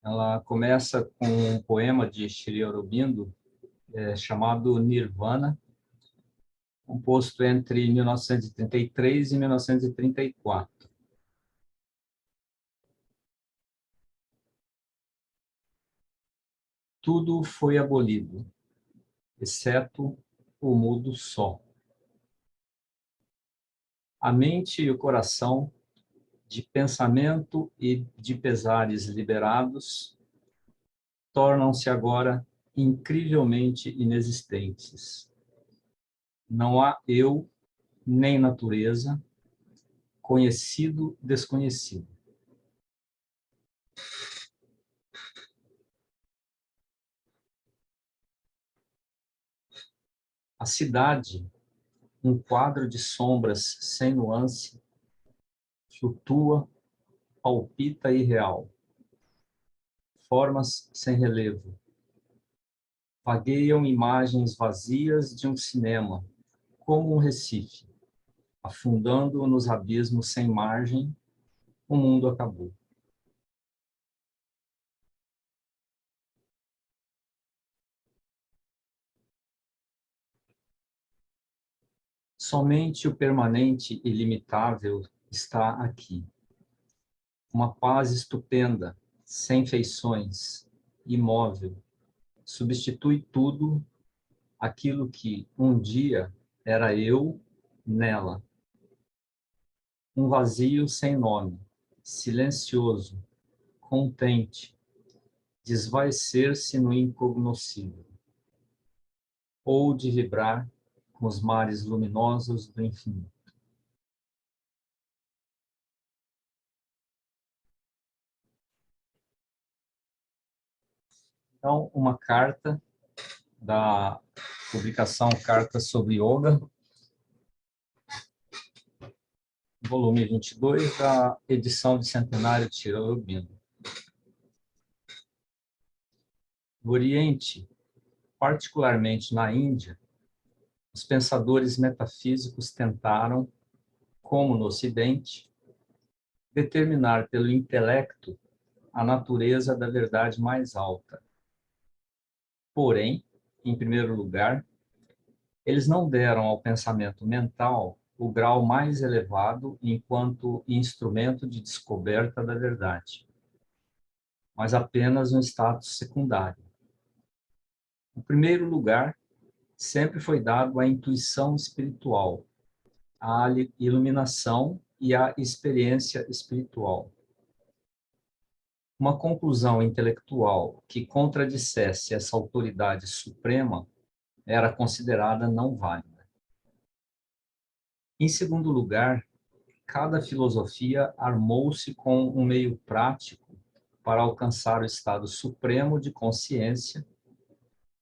Ela começa com um poema de Sri Aurobindo, chamado Nirvana, composto entre 1933 e 1934. Tudo foi abolido, exceto o mudo só. A mente e o coração, de pensamento e de pesares liberados, tornam-se agora incrivelmente inexistentes. Não há eu, nem natureza, conhecido, desconhecido. A cidade, um quadro de sombras sem nuance, flutua, palpita irreal. Formas sem relevo. Vagueiam imagens vazias de um cinema, como um recife. Afundando nos abismos sem margem, o mundo acabou. Somente o permanente e ilimitável está aqui. Uma paz estupenda, sem feições, imóvel, substitui tudo aquilo que um dia era eu nela. Um vazio sem nome, silencioso, contente, desvaicer-se no incognoscível, ou de vibrar com os mares luminosos do infinito. Então, uma carta da publicação Cartas sobre Yoga, volume 22, da edição de centenário de Sri Aurobindo. No Oriente, particularmente na Índia, os pensadores metafísicos tentaram, como no Ocidente, determinar pelo intelecto a natureza da verdade mais alta. Porém, em primeiro lugar, eles não deram ao pensamento mental o grau mais elevado enquanto instrumento de descoberta da verdade, mas apenas um status secundário. O primeiro lugar sempre foi dado à intuição espiritual, à iluminação e à experiência espiritual. Uma conclusão intelectual que contradissesse essa autoridade suprema era considerada não válida. Em segundo lugar, cada filosofia armou-se com um meio prático para alcançar o estado supremo de consciência,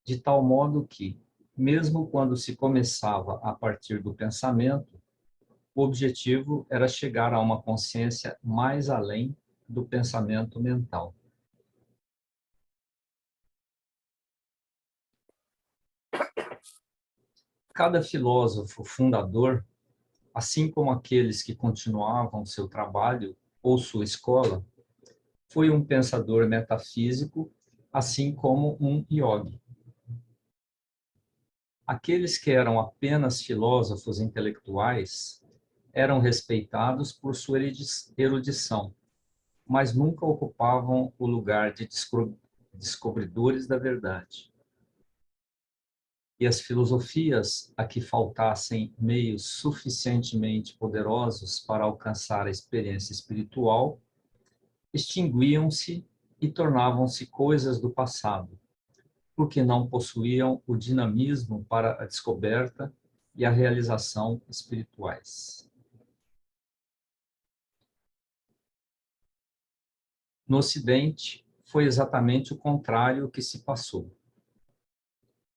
de tal modo que, mesmo quando se começava a partir do pensamento, o objetivo era chegar a uma consciência mais além do pensamento mental. Cada filósofo fundador, assim como aqueles que continuavam seu trabalho ou sua escola, foi um pensador metafísico, assim como um yogi. Aqueles que eram apenas filósofos intelectuais eram respeitados por sua erudição, mas nunca ocupavam o lugar de descobridores da verdade. E as filosofias a que faltassem meios suficientemente poderosos para alcançar a experiência espiritual extinguiam-se e tornavam-se coisas do passado, porque não possuíam o dinamismo para a descoberta e a realização espirituais. No Ocidente, foi exatamente o contrário que se passou.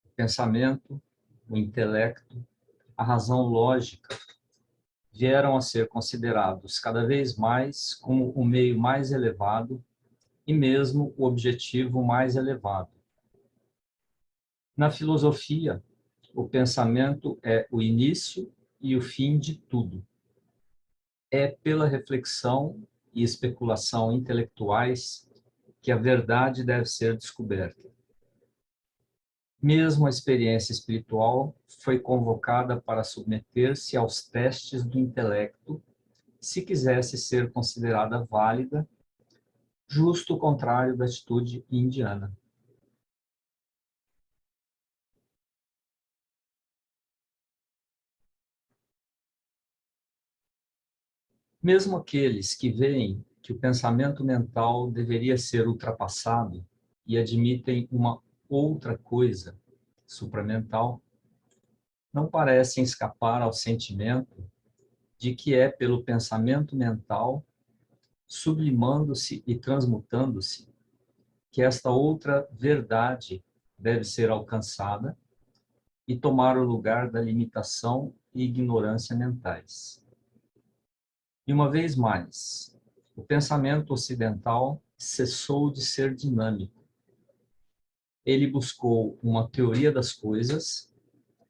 O pensamento, o intelecto, a razão lógica vieram a ser considerados cada vez mais como o meio mais elevado e mesmo o objetivo mais elevado. Na filosofia, o pensamento é o início e o fim de tudo. É pela reflexão e especulação intelectuais que a verdade deve ser descoberta. Mesmo a experiência espiritual foi convocada para submeter-se aos testes do intelecto, se quisesse ser considerada válida, justo o contrário da atitude indiana. Mesmo aqueles que veem que o pensamento mental deveria ser ultrapassado e admitem uma outra coisa supramental, não parecem escapar ao sentimento de que é pelo pensamento mental, sublimando-se e transmutando-se, que esta outra verdade deve ser alcançada e tomar o lugar da limitação e ignorância mentais. E uma vez mais, o pensamento ocidental cessou de ser dinâmico. Ele buscou uma teoria das coisas,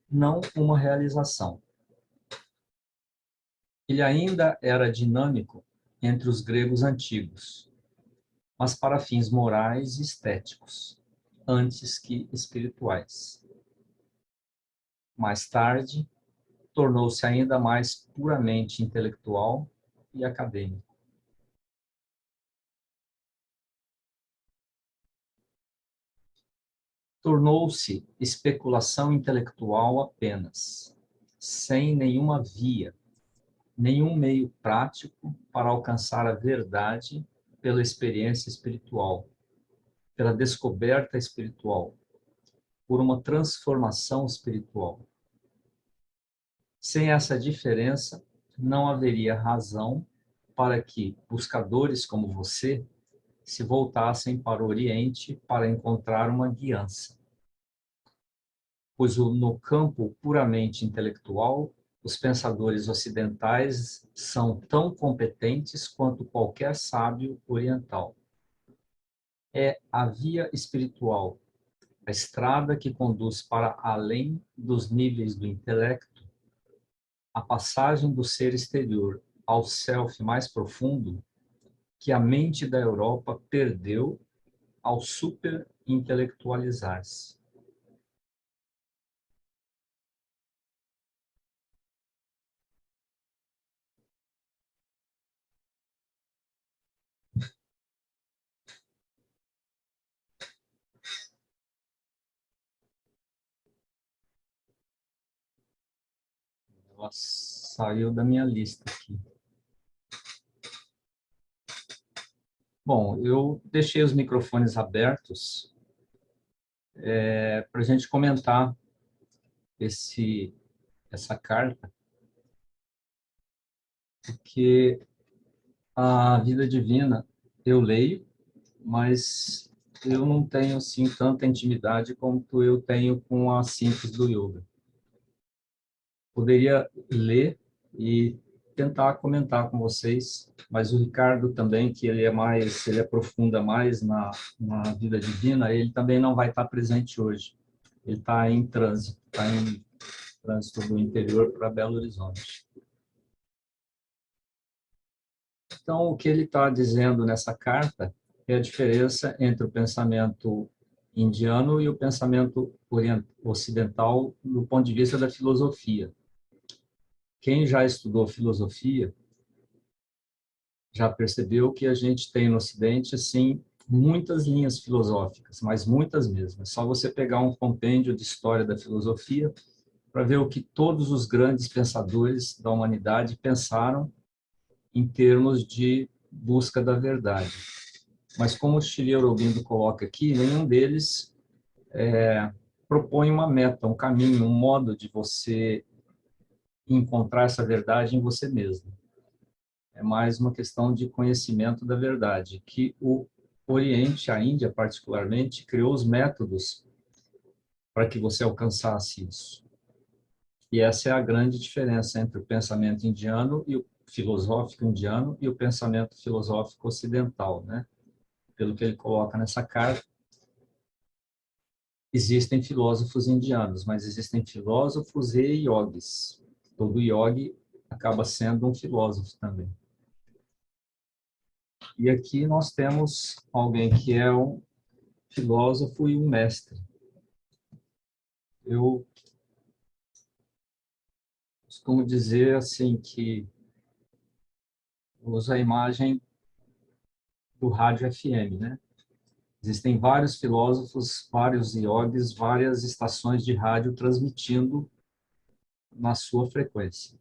não uma realização. Ele ainda era dinâmico entre os gregos antigos, mas para fins morais e estéticos, antes que espirituais. Mais tarde, tornou-se ainda mais puramente intelectual e acadêmico. Tornou-se especulação intelectual apenas, sem nenhuma via, nenhum meio prático para alcançar a verdade pela experiência espiritual, pela descoberta espiritual, por uma transformação espiritual. Sem essa diferença, não haveria razão para que buscadores como você se voltassem para o Oriente para encontrar uma guiança. Pois no campo puramente intelectual, os pensadores ocidentais são tão competentes quanto qualquer sábio oriental. É a via espiritual, a estrada que conduz para além dos níveis do intelecto, a passagem do ser exterior ao self mais profundo, que a mente da Europa perdeu ao superintelectualizar-se. Ela saiu da minha lista aqui. Bom, eu deixei os microfones abertos para a gente comentar essa carta, porque a vida divina eu leio, mas eu não tenho assim tanta intimidade como eu tenho com a simples do yoga. Poderia ler e tentar comentar com vocês, mas o Ricardo também, que ele aprofunda mais na vida divina, ele também não vai estar presente hoje. Ele está em trânsito do interior para Belo Horizonte. Então, o que ele está dizendo nessa carta é a diferença entre o pensamento indiano e o pensamento ocidental do ponto de vista da filosofia. Quem já estudou filosofia já percebeu que a gente tem no Ocidente, assim, muitas linhas filosóficas, mas muitas mesmo. É só você pegar um compêndio de história da filosofia para ver o que todos os grandes pensadores da humanidade pensaram em termos de busca da verdade. Mas como o Shri Aurobindo coloca aqui, nenhum deles propõe uma meta, um caminho, um modo de você encontrar essa verdade em você mesmo. É mais uma questão de conhecimento da verdade, que o Oriente, a Índia particularmente, criou os métodos para que você alcançasse isso. E essa é a grande diferença entre o pensamento indiano e o filosófico indiano e o pensamento filosófico ocidental, né? Pelo que ele coloca nessa carta, existem filósofos indianos, mas existem filósofos e yogis. Todo yogi acaba sendo um filósofo também. E aqui nós temos alguém que é um filósofo e um mestre. Eu costumo dizer assim que usa a imagem do rádio FM, né? Existem vários filósofos, vários yogis, várias estações de rádio transmitindo na sua frequência.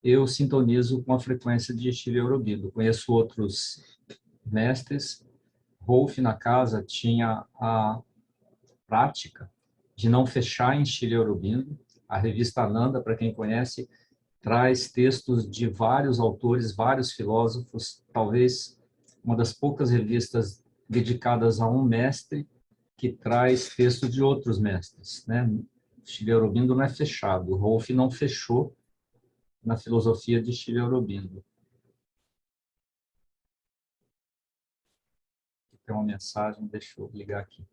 Eu sintonizo com a frequência de Shri Aurobindo. Conheço outros mestres. Rolf, na casa, tinha a prática de não fechar em Shri Aurobindo. A revista Ananda, para quem conhece, traz textos de vários autores, vários filósofos, talvez uma das poucas revistas dedicadas a um mestre que traz texto de outros mestres, né? Shri Aurobindo não é fechado, o Rolf não fechou na filosofia de Shri Aurobindo. Tem uma mensagem, deixa eu ligar aqui.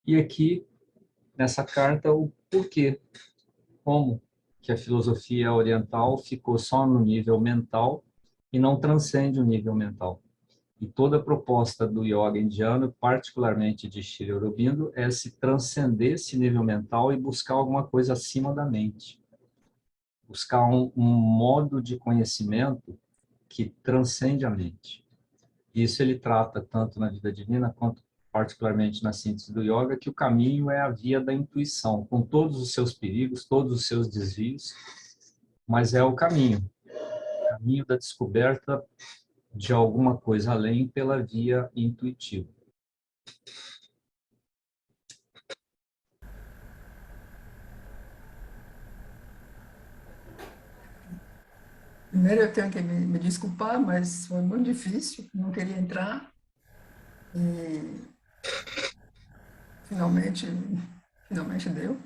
E aqui, nessa carta, o porquê, como que a filosofia oriental ficou só no nível mental e não transcende o nível mental. E toda a proposta do yoga indiano, particularmente de Shri Aurobindo, é se transcender esse nível mental e buscar alguma coisa acima da mente. Buscar um modo de conhecimento que transcende a mente. Isso ele trata tanto na vida divina quanto particularmente na síntese do yoga, que o caminho é a via da intuição, com todos os seus perigos, todos os seus desvios, mas é o caminho da descoberta de alguma coisa além pela via intuitiva. Primeiro eu tenho que me desculpar, mas foi muito difícil, não queria entrar. E finalmente, finalmente deu.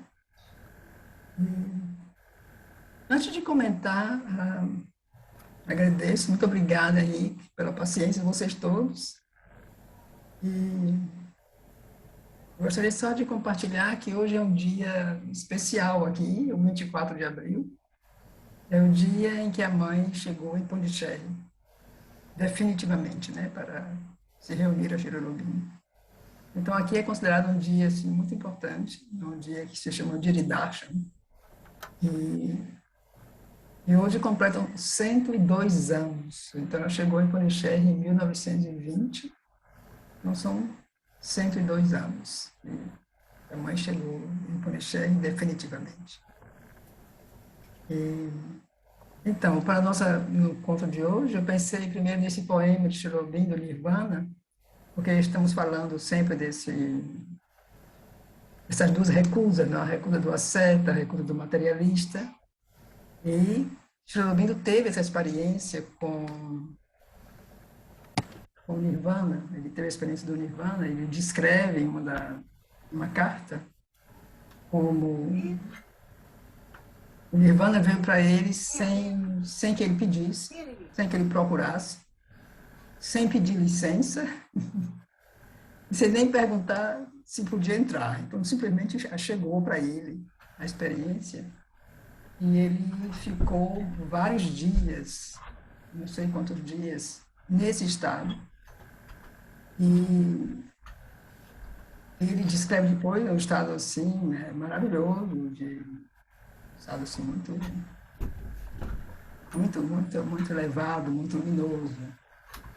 E antes de comentar, agradeço, muito obrigada aí pela paciência de vocês todos. E gostaria só de compartilhar que hoje é um dia especial aqui, o 24 de abril. É o dia em que a mãe chegou em Pondicherry, definitivamente, né, para se reunir a Shri Aurobindo. Então, aqui é considerado um dia assim, muito importante, um dia que se chama Dia de Darshan. E hoje completam 102 anos. Então, ela chegou em Pondicherry em 1920, então são 102 anos. E a mãe chegou em Pondicherry definitivamente. E, então, para no encontro de hoje, eu pensei primeiro nesse poema de Shri Aurobindo, Nirvana, porque estamos falando sempre essas duas recusas, né? A recusa do asceta, a recusa do materialista. E Shri Aurobindo teve essa experiência com o Nirvana, ele teve a experiência do Nirvana, ele descreve em uma carta como o Nirvana veio para ele sem que ele pedisse, sem que ele procurasse, sem pedir licença, sem nem perguntar se podia entrar. Então, simplesmente chegou para ele a experiência. E ele ficou vários dias, não sei quantos dias, nesse estado. E ele descreve depois um estado assim, né, maravilhoso, um estado assim muito elevado, muito luminoso.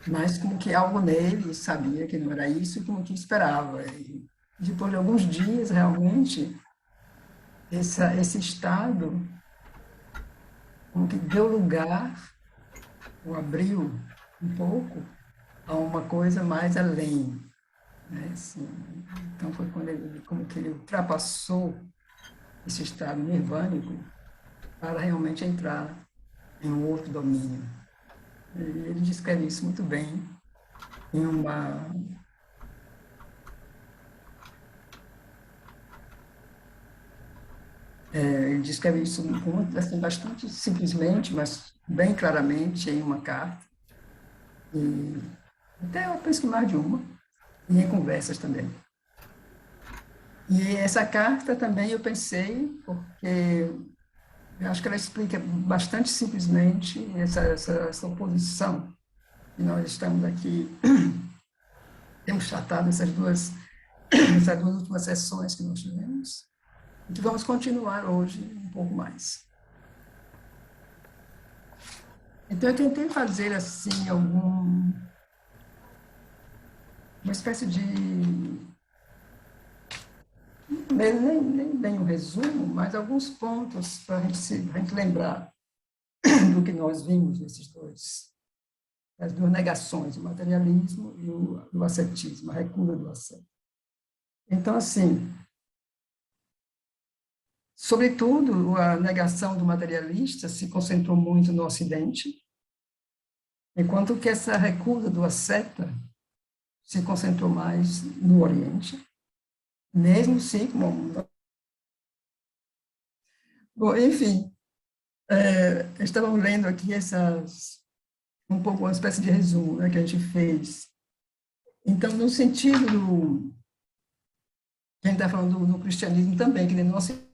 Mas como que algo nele sabia que não era isso, como que esperava. E depois de alguns dias, realmente, esse estado como que deu lugar, ou abriu um pouco, a uma coisa mais além. Né? Assim, então foi quando ele, como que ele ultrapassou esse estado nirvânico para realmente entrar em um outro domínio. E ele descreve isso muito bem em ele descreve isso assim, bastante simplesmente, mas bem claramente em uma carta. E até eu penso que mais de uma, e em conversas também. E essa carta também eu pensei, porque Eu acho que ela explica bastante simplesmente essa oposição que nós estamos aqui, temos tratado essas duas últimas sessões que nós tivemos, e que vamos continuar hoje um pouco mais. Então, eu tentei fazer, assim, uma espécie de, nem bem um resumo, mas alguns pontos para a gente lembrar do que nós vimos nesses as duas negações, o materialismo e o ascetismo, a recusa do asceta. Então, assim, sobretudo, a negação do materialista se concentrou muito no Ocidente, enquanto que essa recusa do asceta se concentrou mais no Oriente, mesmo sim como... Bom, enfim, estávamos lendo aqui um pouco uma espécie de resumo, né, que a gente fez. Então, no sentido que a gente está falando no cristianismo também, que no Ocidente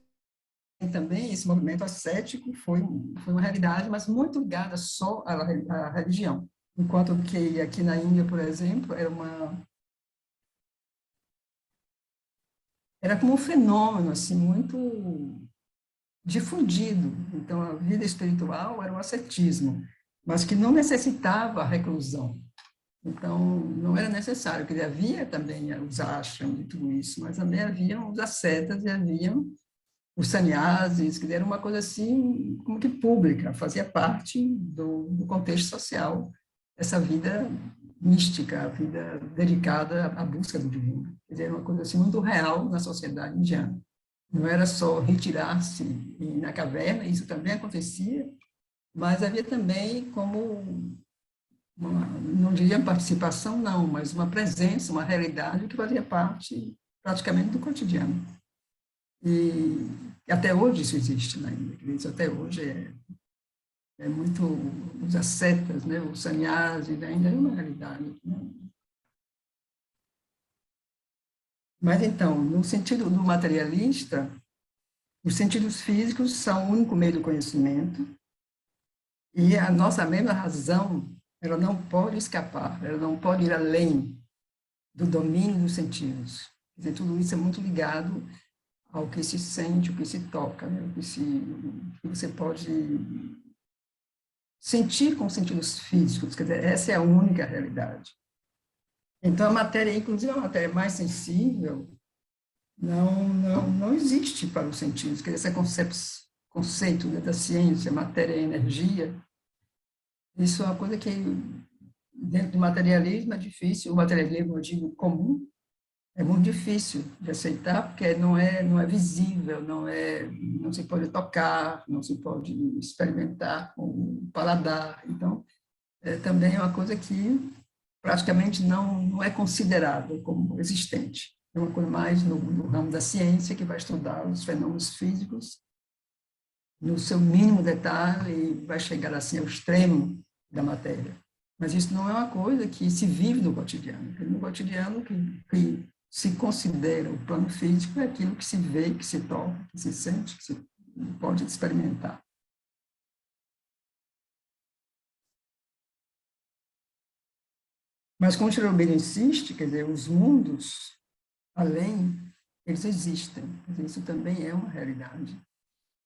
também esse movimento ascético foi uma realidade, mas muito ligada só à religião. Enquanto que aqui na Índia, por exemplo, era como um fenômeno assim muito difundido. Então, a vida espiritual era o ascetismo, mas que não necessitava a reclusão. Então, não era necessário, porque havia também os ashrams e tudo isso, mas também haviam os ascetas e haviam os sannyasis, que era uma coisa assim, como que pública, fazia parte do contexto social, essa vida mística, a vida dedicada à busca do divino. Quer dizer, era uma coisa assim muito real na sociedade indiana. Não era só retirar-se na caverna, isso também acontecia, mas havia também como, não diria participação, não, mas uma presença, uma realidade que fazia parte praticamente do cotidiano. E até hoje isso existe na Índia, isso até hoje é muito, os ascetas, né, os sannyasis ainda é uma realidade. Né? Mas então, no sentido do materialista, os sentidos físicos são o único meio do conhecimento e a nossa mesma razão, ela não pode escapar, ela não pode ir além do domínio dos sentidos. Quer dizer, tudo isso é muito ligado ao que se sente, o que se toca, né? O que você pode sentir com os sentidos físicos, quer dizer, essa é a única realidade. Então, a matéria, inclusive a matéria mais sensível, não existe para os sentidos, quer dizer, esse conceito, né, da ciência, matéria e energia, isso é uma coisa que, dentro do materialismo, é difícil, o materialismo, eu digo, comum, é muito difícil de aceitar, porque não é visível, não se pode tocar, não se pode experimentar com o paladar. Então, também é uma coisa que praticamente não é considerada como existente. É uma coisa mais no ramo da ciência, que vai estudar os fenômenos físicos no seu mínimo detalhe e vai chegar assim ao extremo da matéria. Mas isso não é uma coisa que se vive no cotidiano. No cotidiano, que se considera o plano físico é aquilo que se vê, que se toca, que se sente, que se pode experimentar. Mas como Cherubino insiste, quer dizer, os mundos além, eles existem. Quer dizer, isso também é uma realidade.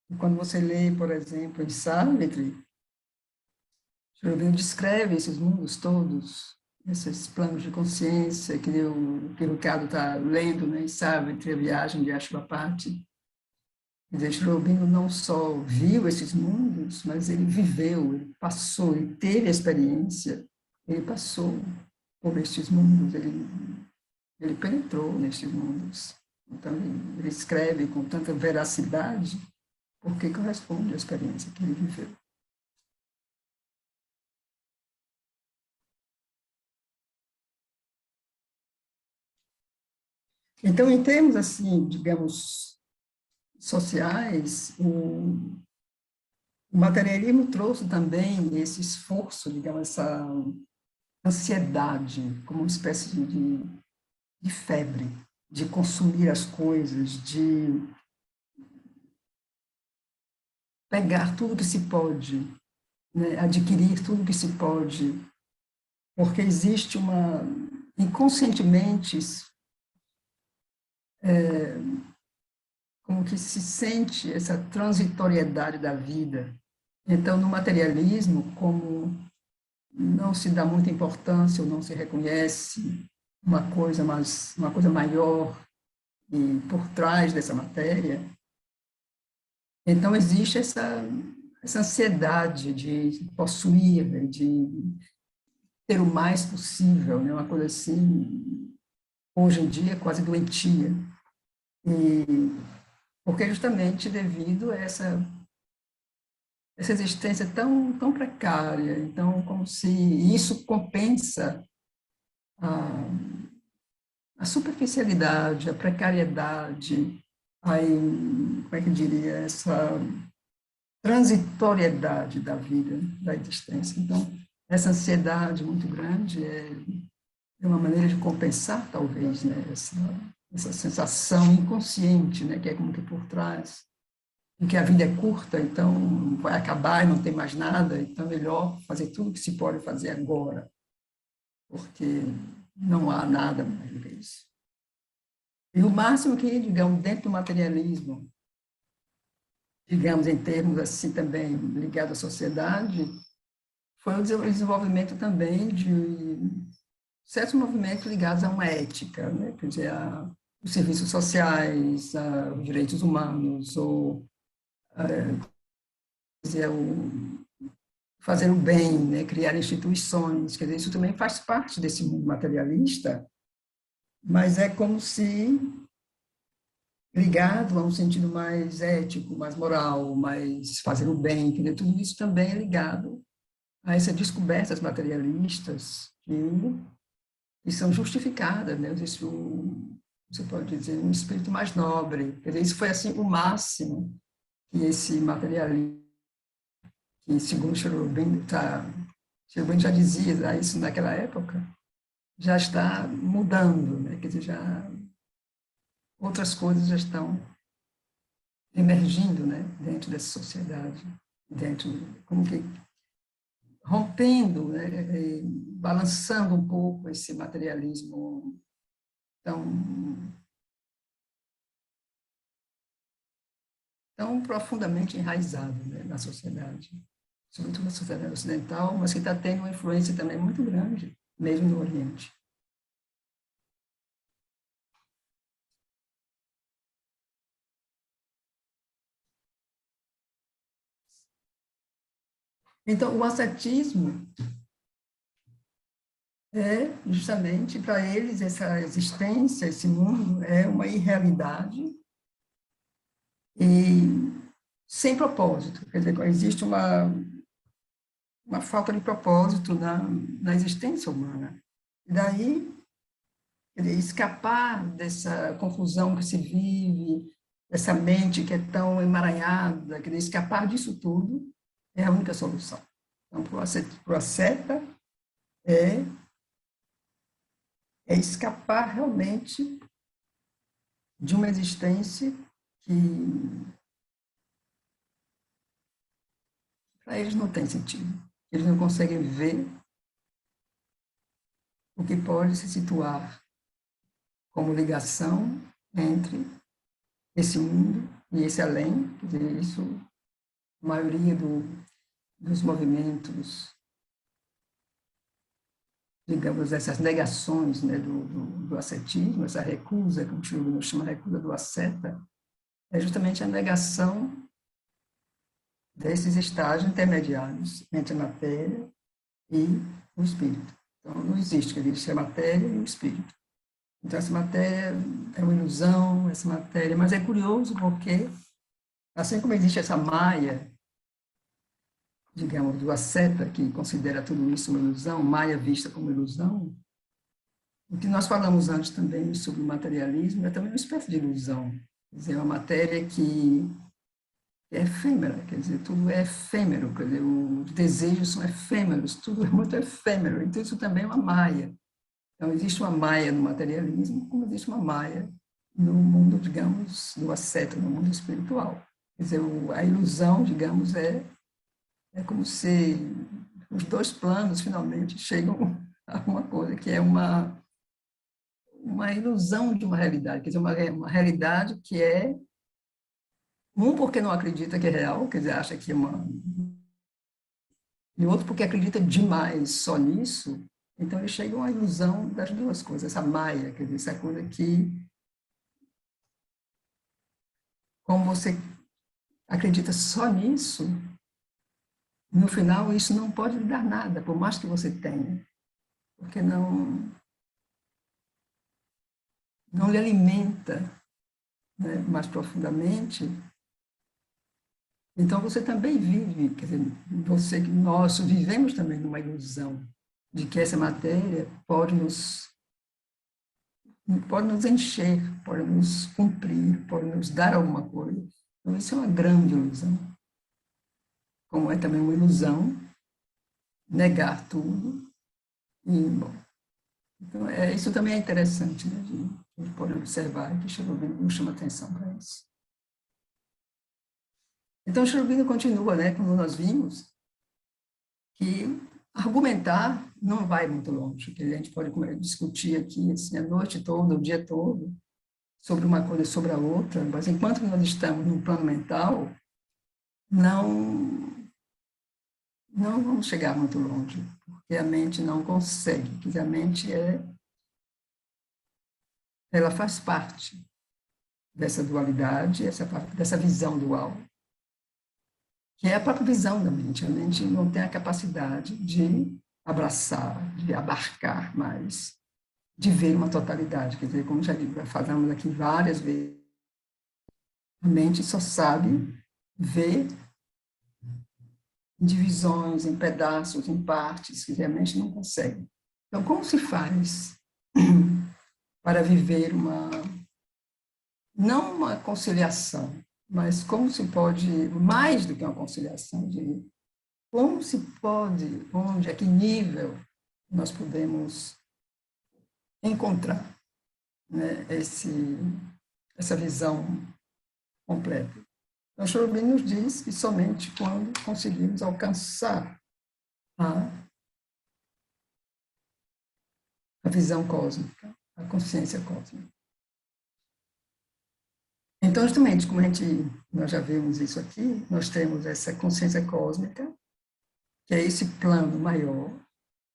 E quando você lê, por exemplo, em Savitri, Cherubino descreve esses mundos todos, esses planos de consciência que o Ricardo está lendo, né, em Savitri, a viagem de Ashwapati. Quer dizer, Cherubino não só viu esses mundos, mas ele viveu, ele passou, ele teve a experiência, ele passou por estes mundos, ele penetrou nestes mundos. Então, ele escreve com tanta veracidade porque corresponde à experiência que ele viveu. Então, em termos, assim, digamos, sociais, o materialismo trouxe também esse esforço, digamos, essa ansiedade, como uma espécie de febre, de consumir as coisas, pegar tudo que se pode, né? Adquirir tudo que se pode, porque existe uma, inconscientemente, como que se sente essa transitoriedade da vida. Então, no materialismo, como não se dá muita importância ou não se reconhece uma coisa maior e por trás dessa matéria, então existe essa ansiedade de possuir, né, de ter o mais possível, né, uma coisa assim, hoje em dia quase doentia, e porque justamente devido a essa existência tão precária, então como se isso compensa a, a superficialidade, a precariedade, aí, como é que eu diria, essa transitoriedade da vida, da existência. Então, essa ansiedade muito grande é uma maneira de compensar, talvez, né, essa sensação inconsciente, né, que é como que por trás, em que a vida é curta, então vai acabar e não tem mais nada, então é melhor fazer tudo que se pode fazer agora, porque não há nada mais do que isso. E o máximo que, digamos, dentro do materialismo, digamos, em termos assim também ligado à sociedade, foi o desenvolvimento também de certos movimentos ligados a uma ética, né? Quer dizer, os serviços sociais, os direitos humanos, ou quer dizer, fazer o bem, né? Criar instituições, quer dizer, isso também faz parte desse mundo materialista, mas é como se ligado a um sentido mais ético, mais moral, mais fazer o bem, quer dizer, tudo isso também é ligado a essas descobertas materialistas que são justificadas, né? Existe você pode dizer, um espírito mais nobre. Quer dizer, isso foi assim o máximo que esse materialismo, que segundo Cherubim já dizia isso naquela época, já está mudando, né? Quer dizer, outras coisas já estão emergindo, né? Dentro dessa sociedade, dentro, como que rompendo, né? Balançando um pouco esse materialismo tão profundamente enraizado, né, na sociedade, sobretudo na sociedade ocidental, mas que está tendo uma influência também muito grande, mesmo no Oriente. Então, o ascetismo é justamente para eles essa existência, esse mundo é uma irrealidade e sem propósito. Quer dizer, existe uma falta de propósito na existência humana. E daí, quer dizer, escapar dessa confusão que se vive, dessa mente que é tão emaranhada, quer dizer, escapar disso tudo é a única solução. Então, para o asceta, é, é escapar realmente de uma existência que para eles não tem sentido. Eles não conseguem ver o que pode se situar como ligação entre esse mundo e esse além. Quer dizer, isso, a maioria dos movimentos, digamos, essas negações, né, do ascetismo, essa recusa, como o Chiu chama, recusa do asceta, é justamente a negação desses estágios intermediários entre a matéria e o espírito. Então, não existe, quer dizer, a matéria e o espírito. Então, essa matéria é uma ilusão, essa matéria, mas é curioso porque, assim como existe essa maia, digamos, do asceta, que considera tudo isso uma ilusão, maia vista como ilusão, o que nós falamos antes também sobre o materialismo é também uma espécie de ilusão. Quer dizer, é uma matéria que é efêmera, quer dizer, tudo é efêmero, quer dizer, os desejos são efêmeros, tudo é muito efêmero, então isso também é uma maia. Então, existe uma maia no materialismo, como existe uma maia no mundo, digamos, do asceta, no mundo espiritual. Quer dizer, a ilusão, digamos, é como se os dois planos finalmente chegam a uma coisa que é uma ilusão de uma realidade, quer dizer, uma realidade que é, porque não acredita que é real, quer dizer, acha que é uma... E outro porque acredita demais só nisso, então eles chegam à ilusão das duas coisas, essa maia, quer dizer, essa coisa que, como você acredita só nisso, no final isso não pode lhe dar nada, por mais que você tenha, porque não lhe alimenta, né, mais profundamente. Então você também vive, quer dizer, nós vivemos também numa ilusão de que essa matéria pode nos encher, pode nos cumprir, pode nos dar alguma coisa. Então isso é uma grande ilusão. Como é também uma ilusão negar tudo e ir embora. Então, isso também é interessante, né, a gente pode observar, que Cherubino nos chama atenção para isso. Então, Cherubino continua, né, como nós vimos, que argumentar não vai muito longe, que a gente pode discutir aqui assim, a noite toda, o dia todo, sobre uma coisa sobre a outra, mas enquanto nós estamos no plano mental, não vamos chegar muito longe, porque a mente não consegue, porque a mente ela faz parte dessa dualidade, dessa visão dual, que é a própria visão da mente. A mente não tem a capacidade de abraçar, de abarcar mais, de ver uma totalidade. Quer dizer, como já falamos aqui várias vezes, a mente só sabe ver em divisões, em pedaços, em partes, que a mente não consegue. Então, como se faz para viver não uma conciliação, mas como se pode, mais do que uma conciliação, como se pode, onde, a que nível nós podemos encontrar, né, essa visão completa. Então, Cherubim nos diz que somente quando conseguimos alcançar a visão cósmica, a consciência cósmica. Então, justamente, como nós já vimos isso aqui, nós temos essa consciência cósmica, que é esse plano maior,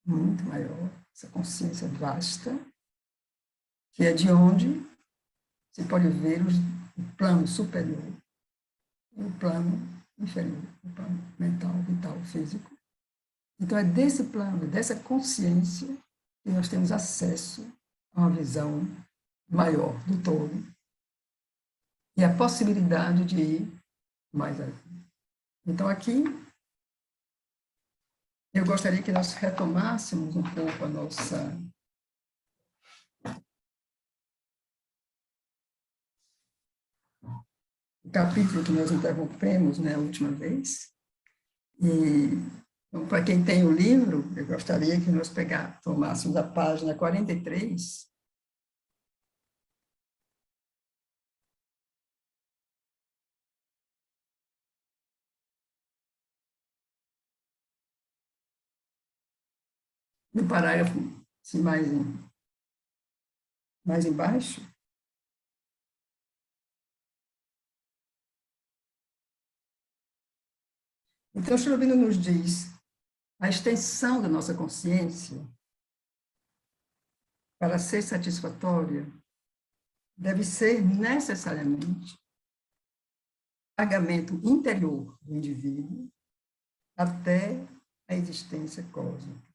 muito maior, essa consciência vasta, que é de onde se pode ver o plano superior e o plano inferior, o plano mental, vital, físico. Então, é desse plano, dessa consciência, que nós temos acesso a uma visão maior do todo e a possibilidade de ir mais além. Então, aqui, eu gostaria que nós retomássemos um pouco o capítulo que nós interrompemos, né, a última vez. E, então, para quem tem o livro, eu gostaria que nós tomássemos a página 43, no parágrafo assim, mais embaixo. Então, Cherubino nos diz a extensão da nossa consciência, para ser satisfatória, deve ser necessariamente pagamento interior do indivíduo até a existência cósmica.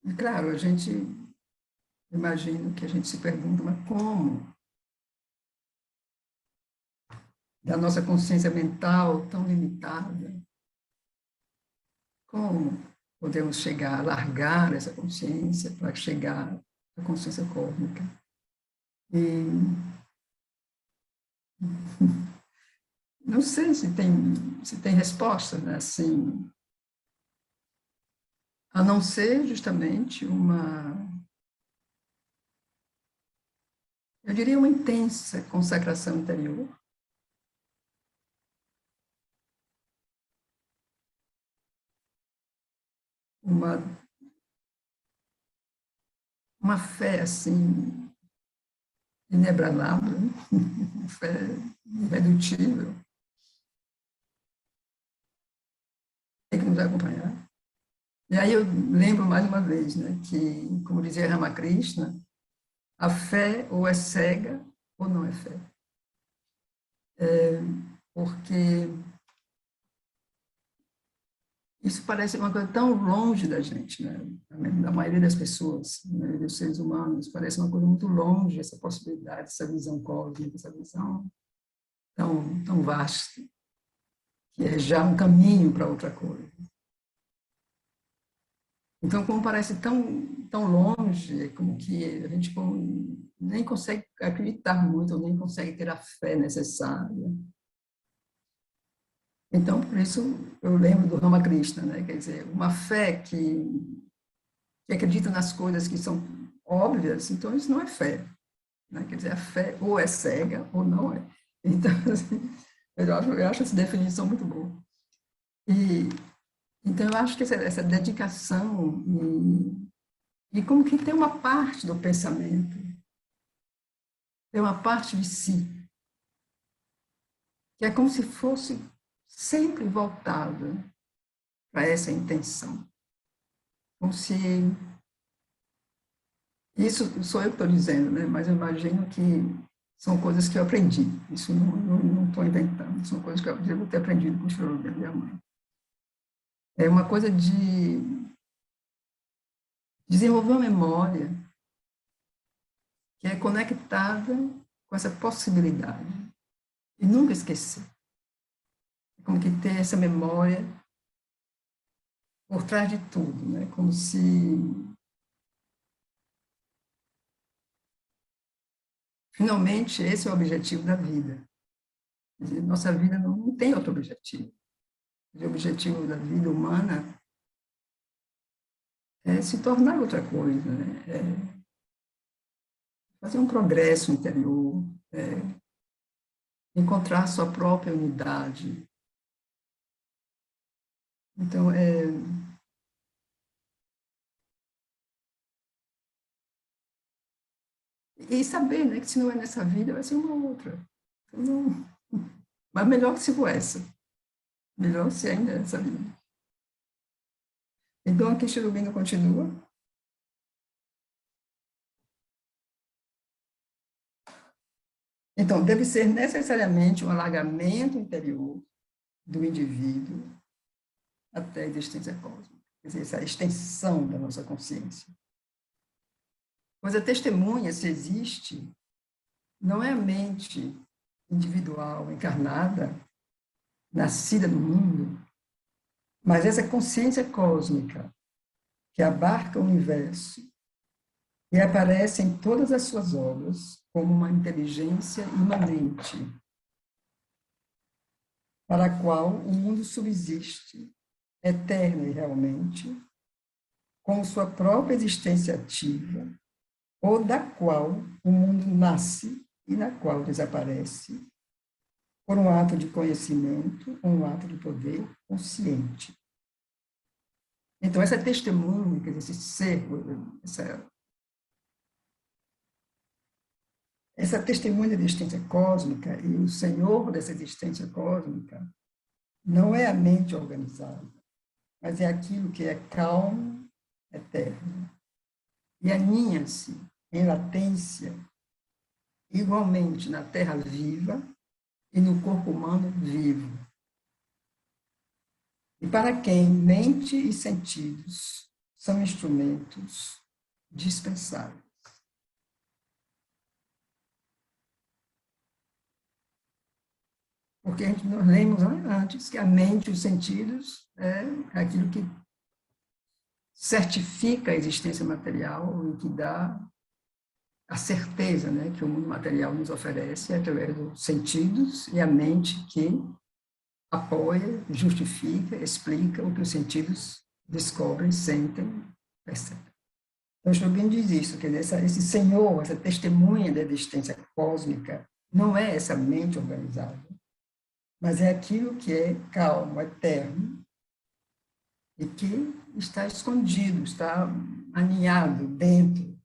E, claro, a gente imagina que a gente se pergunta, mas como? Da nossa consciência mental tão limitada, como podemos chegar a largar essa consciência para chegar à consciência cósmica? E não sei se tem resposta, né? Assim, a não ser justamente eu diria uma intensa consagração interior, uma, uma fé, assim, inebranável, né? Uma fé irredutível, tem que nos acompanhar. E aí eu lembro mais uma vez, né, que, como dizia Ramakrishna, a fé ou é cega ou não é fé. Porque isso parece uma coisa tão longe da gente, né? Da maioria das pessoas, da maioria dos seres humanos, parece uma coisa muito longe essa possibilidade, essa visão cósmica, essa visão tão vasta, que é já um caminho para outra coisa. Então, como parece tão longe, é como que a gente nem consegue acreditar muito, ou nem consegue ter a fé necessária. Então, por isso, eu lembro do Ramakrishna, né? Quer dizer, uma fé que acredita nas coisas que são óbvias, então isso não é fé. Né? Quer dizer, a fé ou é cega ou não é. Então, assim, eu acho essa definição muito boa. Então, eu acho que essa dedicação e como que tem uma parte do pensamento, tem uma parte de si, que é como se fosse sempre voltada para essa intenção. Como se... Isso sou eu que estou dizendo, né? Mas eu imagino que são coisas que eu aprendi. Isso não estou inventando. São coisas que eu devo ter aprendido com o choro da minha mãe. É uma coisa de desenvolver uma memória que é conectada com essa possibilidade e nunca esquecer. É como que ter essa memória por trás de tudo, né? Como se finalmente esse é o objetivo da vida. Quer dizer, nossa vida não tem outro objetivo. O objetivo da vida humana é se tornar outra coisa, né? É fazer um progresso interior, encontrar sua própria unidade. Então, e saber, né, que se não é nessa vida, vai ser uma outra. Então, mas melhor que se for essa. Melhor se ainda é essa vida. Então, aqui Cherubino continua. Então, deve ser necessariamente um alargamento interior do indivíduo até a existência cósmica. Quer dizer, essa extensão da nossa consciência. Pois a testemunha, se existe, não é a mente individual, encarnada, nascida no mundo, mas essa consciência cósmica que abarca o universo e aparece em todas as suas obras como uma inteligência imanente, para a qual o mundo subsiste, eterna e realmente, com sua própria existência ativa, ou da qual o mundo nasce e na qual desaparece, por um ato de conhecimento, um ato de poder consciente. Então, essa testemunha, esse ser, essa testemunha da existência cósmica e o senhor dessa existência cósmica não é a mente organizada, mas é aquilo que é calmo, eterno. E aninha-se em latência, igualmente na terra viva e no corpo humano vivo. E para quem mente e sentidos são instrumentos dispensáveis. Porque nós lemos antes que a mente e os sentidos é aquilo que certifica a existência material e que dá a certeza, né, que o mundo material nos oferece através dos sentidos e a mente que apoia, justifica, explica o que os sentidos descobrem, sentem, percebem. Então, Shoghi diz isso, quer dizer, esse Senhor, essa testemunha da existência cósmica, não é essa mente organizada, mas é aquilo que é calmo, eterno, e que está escondido, está aninhado dentro,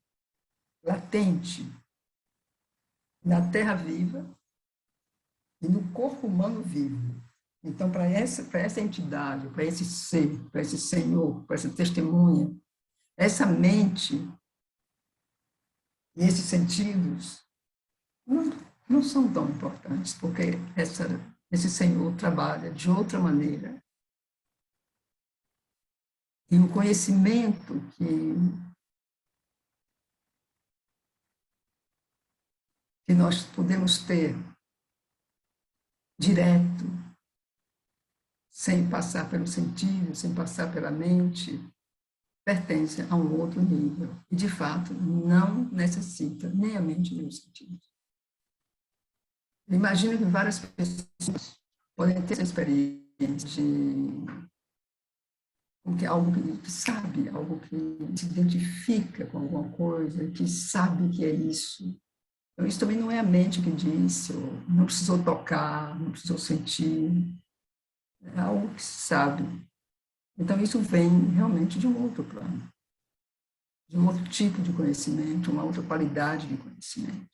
latente, na terra viva e no corpo humano vivo. Então, para essa entidade, para esse ser, para esse Senhor, para essa testemunha, essa mente e esses sentidos não, não são tão importantes, porque esse Senhor trabalha de outra maneira. E o conhecimento que nós podemos ter direto, sem passar pelo sentido, sem passar pela mente, pertence a um outro nível. E, de fato, não necessita nem a mente nem os sentidos. Imagino que várias pessoas podem ter essa experiência de que algo que sabe, algo que se identifica com alguma coisa, que sabe que é isso. Então, isso também não é a mente que disse, não precisou tocar, não precisou sentir, é algo que se sabe. Então, isso vem realmente de um outro plano, de um outro tipo de conhecimento, uma outra qualidade de conhecimento.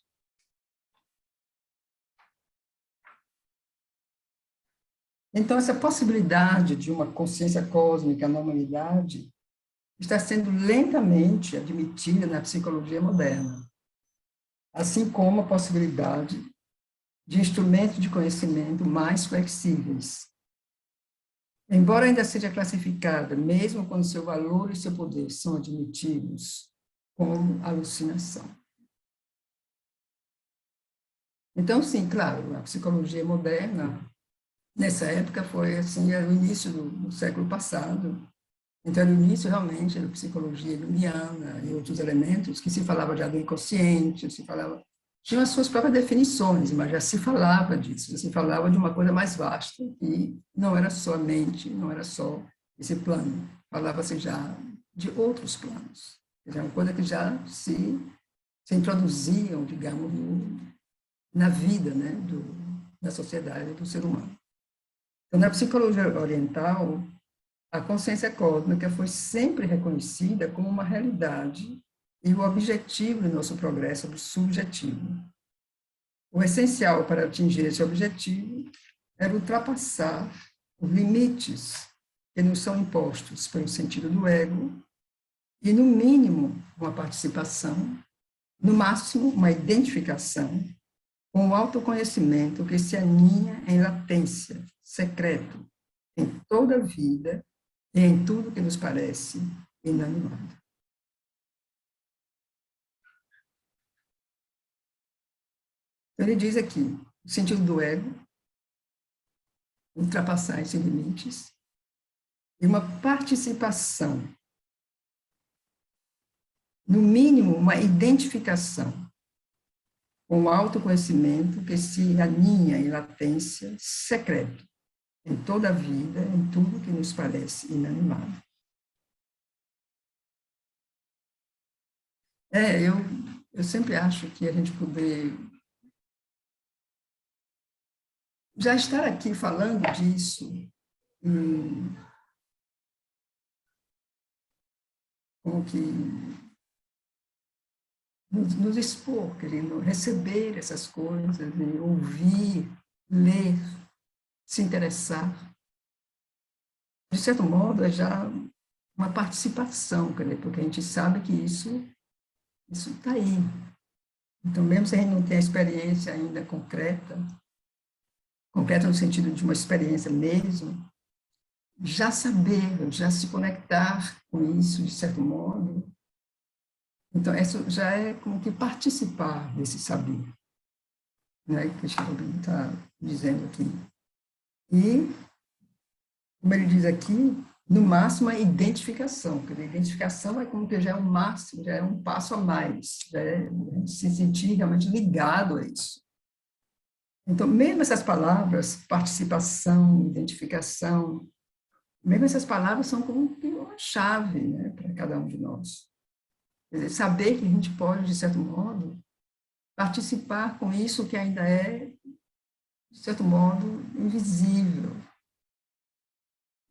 Então, essa possibilidade de uma consciência cósmica na humanidade está sendo lentamente admitida na psicologia moderna, assim como a possibilidade de instrumentos de conhecimento mais flexíveis. Embora ainda seja classificada, mesmo quando seu valor e seu poder são admitidos, como alucinação. Então, sim, claro, a psicologia moderna, nessa época, foi assim, era o início do século passado. Então, era o início, realmente, da psicologia junguiana e outros elementos, que se falava já do inconsciente, se falava... Tinham as suas próprias definições, mas já se falava disso, já se falava de uma coisa mais vasta, e não era só a mente, não era só esse plano, falava-se já de outros planos. Era uma coisa que já se introduziam, digamos, na vida, né, da sociedade, do ser humano. Então, na psicologia oriental, a consciência cósmica foi sempre reconhecida como uma realidade e o objetivo do nosso progresso subjetivo. O essencial para atingir esse objetivo era ultrapassar os limites que nos são impostos pelo sentido do ego e, no mínimo, uma participação, no máximo, uma identificação com o autoconhecimento que se aninha em latência, secreto, em toda a vida e em tudo que nos parece inanimado. Então, ele diz aqui, o sentido do ego, ultrapassar esses limites, e uma participação, no mínimo, uma identificação com o autoconhecimento que se aninha em latência, secreto, em toda a vida, em tudo que nos parece inanimado. Eu sempre acho que a gente poder já estar aqui falando disso, como que nos expor, querendo receber essas coisas, ouvir, ler, se interessar. De certo modo, é já uma participação, porque a gente sabe que isso está aí. Então, mesmo se a gente não tem a experiência ainda concreta no sentido de uma experiência mesmo, já saber, já se conectar com isso, de certo modo, então, isso já é como que participar desse saber, né, que o Chico está dizendo aqui. E, como ele diz aqui, no máximo a identificação, porque a identificação é como que já é um máximo, já é um passo a mais, já é se sentir realmente ligado a isso. Então, mesmo essas palavras, participação, identificação, mesmo essas palavras são como que uma chave, né, para cada um de nós. Quer dizer, saber que a gente pode, de certo modo, participar com isso que ainda é, de certo modo, invisível,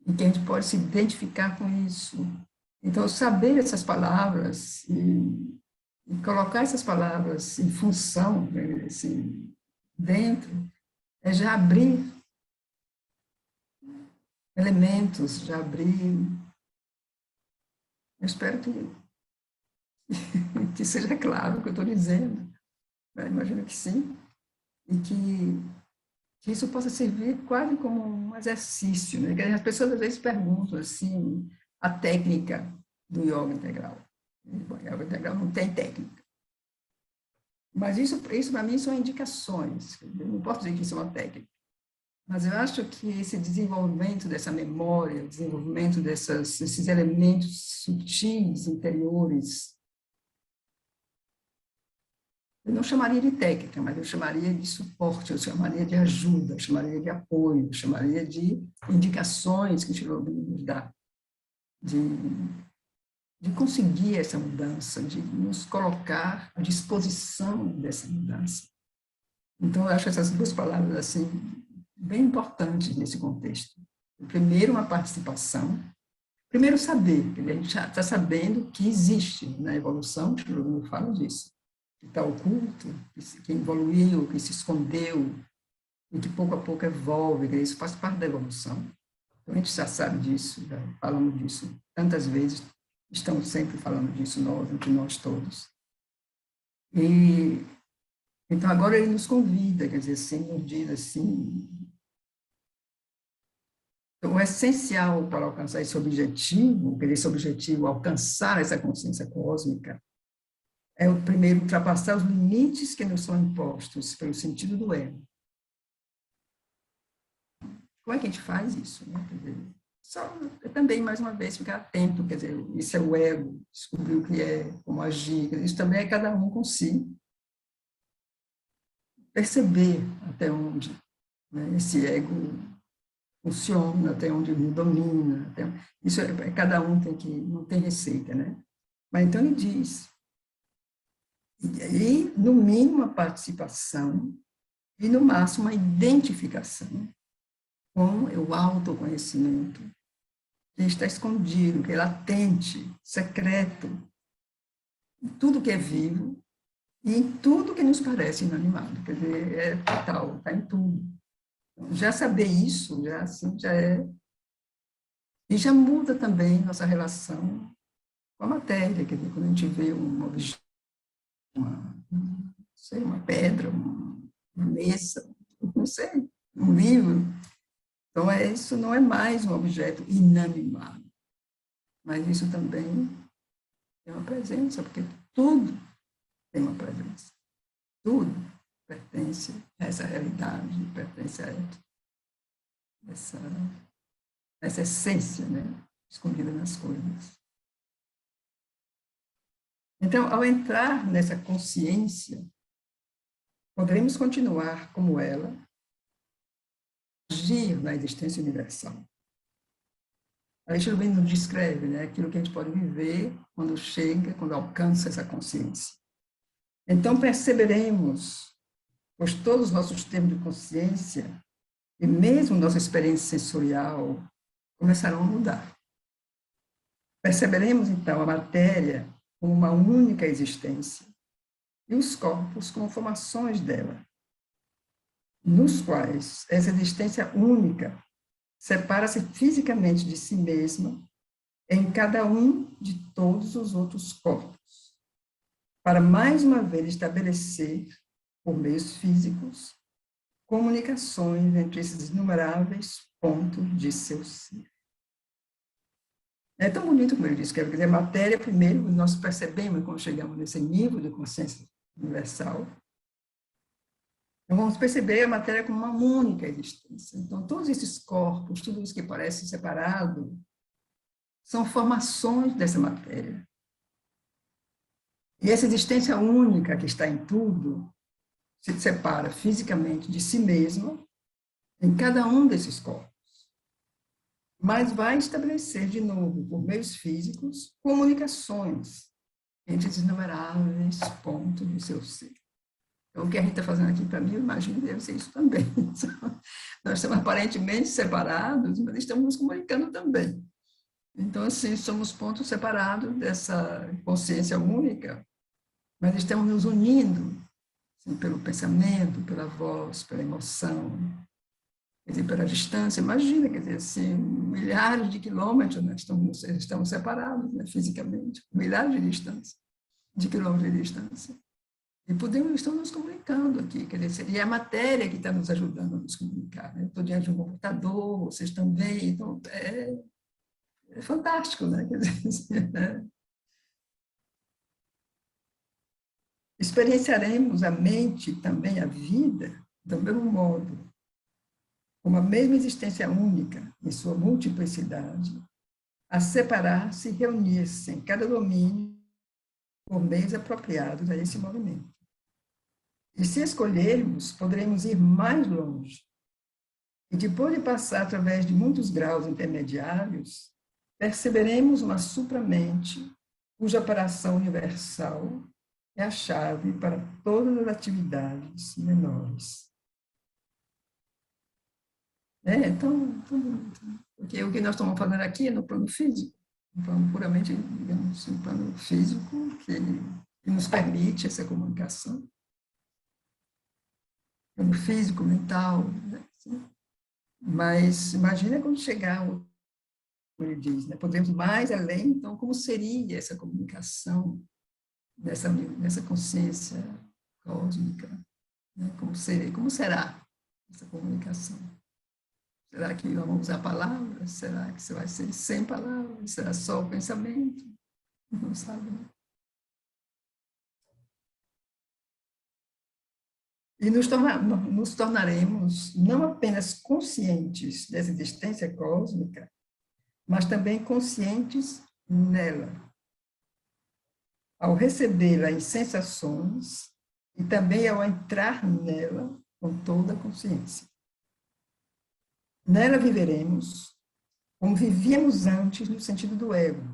e que a gente pode se identificar com isso. Então, saber essas palavras e colocar essas palavras em função, né, assim, dentro, é já abrir elementos, já abrir. Eu espero que seja claro o que eu estou dizendo. Eu imagino que sim. E que isso possa servir quase como um exercício, né? Que as pessoas às vezes perguntam assim a técnica do yoga integral. O yoga integral não tem técnica. Mas isso para mim são indicações. Eu não posso dizer que isso é uma técnica. Mas eu acho que esse desenvolvimento dessa memória, o desenvolvimento desses elementos sutis, interiores, eu não chamaria de técnica, mas eu chamaria de suporte, eu chamaria de ajuda, eu chamaria de apoio, eu chamaria de indicações que o Shri Aurobindo nos dá, de conseguir essa mudança, de nos colocar à disposição dessa mudança. Então, eu acho essas duas palavras assim bem importantes nesse contexto. Primeiro, uma participação. Primeiro, saber, a gente já está sabendo que existe na evolução, o Shri Aurobindo fala disso, que está oculto, que evoluiu, que se escondeu, e que pouco a pouco evolve, que isso faz parte da evolução. Então, a gente já sabe disso, já falamos disso tantas vezes, estamos sempre falando disso, entre nós todos. E, então, agora ele nos convida, quer dizer, assim, nos diz assim, o essencial para alcançar esse objetivo, alcançar essa consciência cósmica, é o primeiro ultrapassar os limites que nos são impostos pelo sentido do ego. Como é que a gente faz isso? Né? Só também, mais uma vez, ficar atento, quer dizer, isso é o ego, descobrir o que é, como agir, isso também é cada um com si. Perceber até onde, né, esse ego funciona, até onde ele domina. Isso cada um tem que, não tem receita, né? Mas então ele diz, e aí, no mínimo, a participação e, no máximo, a identificação com o autoconhecimento que está escondido, que é latente, secreto, em tudo que é vivo e em tudo que nos parece inanimado. Quer dizer, é total, está em tudo. Então, já saber isso, já assim, já é... E já muda também nossa relação com a matéria, quer dizer, quando a gente vê um objeto, uma pedra, uma mesa, não sei, um livro. Então, isso não é mais um objeto inanimado, mas isso também tem uma presença, porque tudo tem uma presença. Tudo pertence a essa realidade, pertence a essa essência, né, escondida nas coisas. Então, ao entrar nessa consciência, poderemos continuar como ela, agir na existência universal. A Shri Aurobindo nos descreve, né, aquilo que a gente pode viver quando chega, quando alcança essa consciência. Então, perceberemos, pois todos os nossos termos de consciência e mesmo nossa experiência sensorial começarão a mudar. Perceberemos, então, a matéria como uma única existência e os corpos como formações dela, nos quais essa existência única separa-se fisicamente de si mesma em cada um de todos os outros corpos, para mais uma vez estabelecer, por meios físicos, comunicações entre esses inumeráveis pontos de seu ser. É tão bonito como ele diz, quer dizer, matéria, primeiro, nós percebemos quando chegamos nesse nível de consciência universal, então vamos perceber a matéria como uma única existência. Então, todos esses corpos, tudo isso que parece separado, são formações dessa matéria. E essa existência única que está em tudo, se separa fisicamente de si mesma em cada um desses corpos. Mas vai estabelecer de novo, por meios físicos, comunicações entre os inumeráveis pontos do seu ser. Então, o que a gente está fazendo aqui, para mim, eu imagino que deve ser isso também. Nós estamos aparentemente separados, mas estamos nos comunicando também. Então, assim, somos pontos separados dessa consciência única, mas estamos nos unindo, assim, pelo pensamento, pela voz, pela emoção, quer dizer, pela distância. Imagina, quer dizer, assim, milhares de quilômetros, nós estamos separados, né, fisicamente, milhares de distância, de quilômetros de distância. E estamos nos comunicando aqui, quer dizer, seria a matéria que está nos ajudando a nos comunicar. Né? Eu estou diante de um computador, vocês também, então é fantástico, né? Quer dizer, né? Experienciaremos a mente também, a vida, do mesmo modo, como a mesma existência única, em sua multiplicidade, a separar-se e reunir-se em cada domínio por meios apropriados a esse movimento. E se escolhermos, poderemos ir mais longe. E depois de passar através de muitos graus intermediários, perceberemos uma supramente cuja operação universal é a chave para todas as atividades menores. Porque o que nós estamos fazendo aqui é no plano físico, um plano puramente, digamos, um plano físico que nos permite essa comunicação. Plano físico, mental, né? Mas imagina quando chegar, como ele diz, né? Podemos mais além, então, como seria essa comunicação nessa consciência cósmica? Né? Como será essa comunicação? Será que vamos usar palavras? Será que isso vai ser sem palavras? Será só o pensamento? Não sabe, né? E nos tornaremos não apenas conscientes dessa existência cósmica, mas também conscientes nela, ao recebê-la em sensações e também ao entrar nela com toda a consciência. Nela viveremos como vivíamos antes no sentido do ego,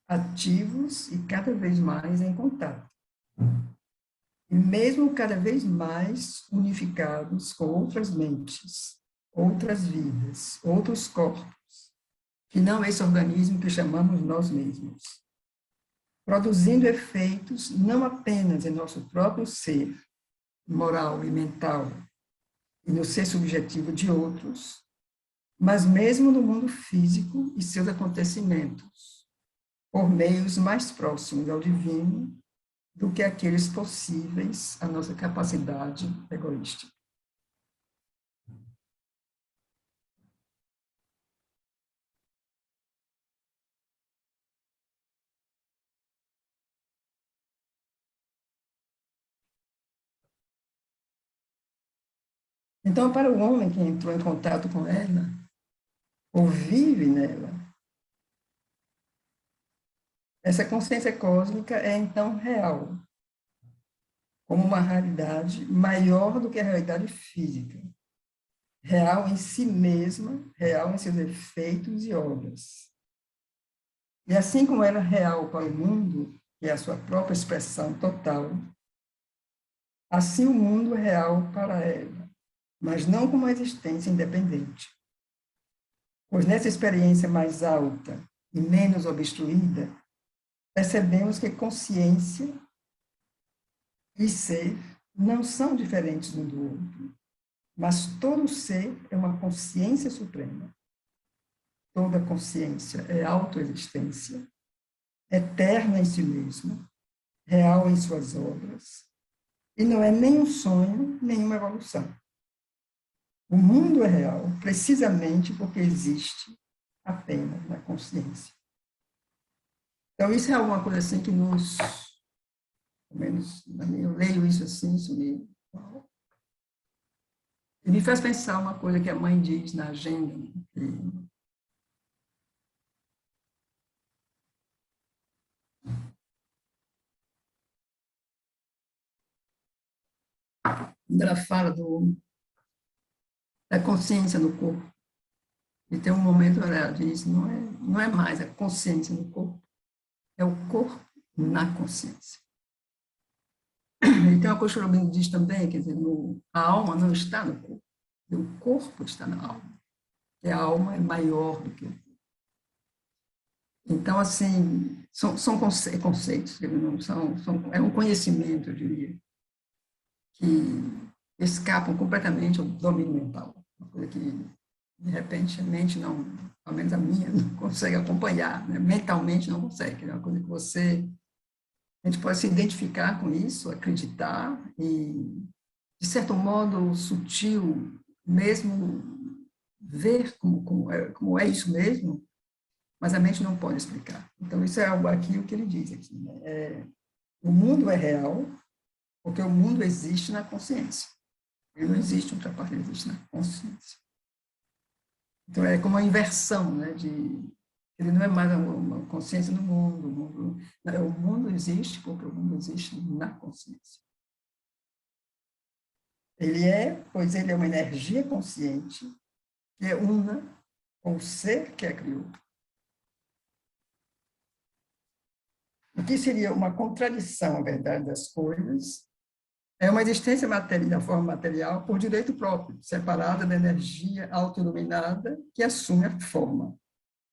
ativos e cada vez mais em contato. E mesmo cada vez mais unificados com outras mentes, outras vidas, outros corpos, que não esse organismo que chamamos nós mesmos, produzindo efeitos não apenas em nosso próprio ser, moral e mental, e no ser subjetivo de outros, mas mesmo no mundo físico e seus acontecimentos, por meios mais próximos ao divino do que aqueles possíveis à nossa capacidade egoística. Então, para o homem que entrou em contato com ela, ou vive nela, essa consciência cósmica é então real, como uma realidade maior do que a realidade física, real em si mesma, real em seus efeitos e obras. E assim como ela é real para o mundo, que é a sua própria expressão total, assim o mundo é real para ela, mas não como uma existência independente. Pois nessa experiência mais alta e menos obstruída, percebemos que consciência e ser não são diferentes um do outro, mas todo ser é uma consciência suprema. Toda consciência é autoexistência, eterna em si mesma, real em suas obras, e não é nem um sonho, nem uma evolução. O mundo é real precisamente porque existe apenas na consciência. Então, isso é alguma coisa assim que nos, pelo menos eu leio isso assim, e me faz pensar uma coisa que a mãe diz na agenda, né? Quando ela fala da consciência no corpo, e tem um momento que ela diz, não é mais a consciência no corpo, é o corpo na consciência. Então, a coisa que o Aurobindo diz também, quer dizer, a alma não está no corpo, o corpo está na alma, e a alma é maior do que o corpo. Então, assim, são conceitos, não é um conhecimento, eu diria, que escapam completamente ao domínio mental, uma coisa que, de repente, a mente não, pelo menos a minha, não consegue acompanhar, né? Mentalmente não consegue, é uma coisa que a gente pode se identificar com isso, acreditar e, de certo modo, sutil, mesmo ver como é isso mesmo, mas a mente não pode explicar. Então, isso é aqui o que ele diz aqui. Né? O mundo é real porque o mundo existe na consciência. Ele não existe em outra parte, ele existe na consciência. Então, é como uma inversão, né, ele não é mais uma consciência do mundo. O mundo existe porque o mundo existe na consciência. Pois ele é uma energia consciente que é una com o ser que a criou. O que seria uma contradição, a verdade das coisas, é uma existência da forma material por direito próprio, separada da energia autoiluminada que assume a forma.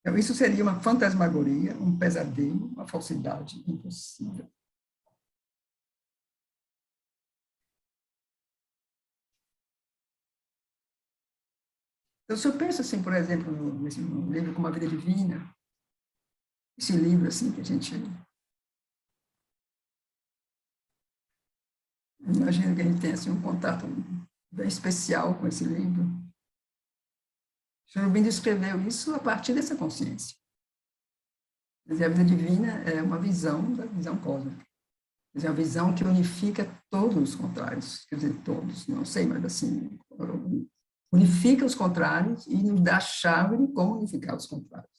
Então, isso seria uma fantasmagoria, um pesadelo, uma falsidade impossível. Então, se eu penso assim, por exemplo, no livro como A Vida Divina, esse livro assim que a gente imagina que a gente tem assim, um contato bem especial com esse livro. Sr. Aurobindo escreveu isso a partir dessa consciência. Quer dizer, a vida divina é uma visão da visão cósmica. Quer dizer, uma visão que unifica todos os contrários. Quer dizer, todos, não sei, mas assim, unifica os contrários e nos dá a chave de como unificar os contrários.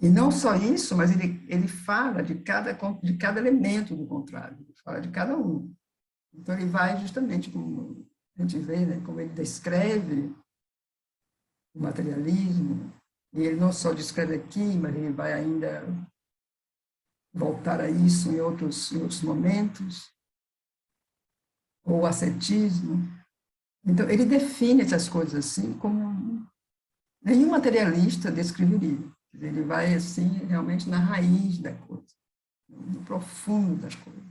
E não só isso, mas ele fala de cada elemento do contrário, ele fala de cada um. Então, ele vai justamente, como a gente vê, né, como ele descreve o materialismo, e ele não só descreve aqui, mas ele vai ainda voltar a isso em outros momentos, ou o ascetismo. Então, ele define essas coisas assim como nenhum materialista descreveria. Ele vai, assim, realmente na raiz da coisa, no profundo das coisas.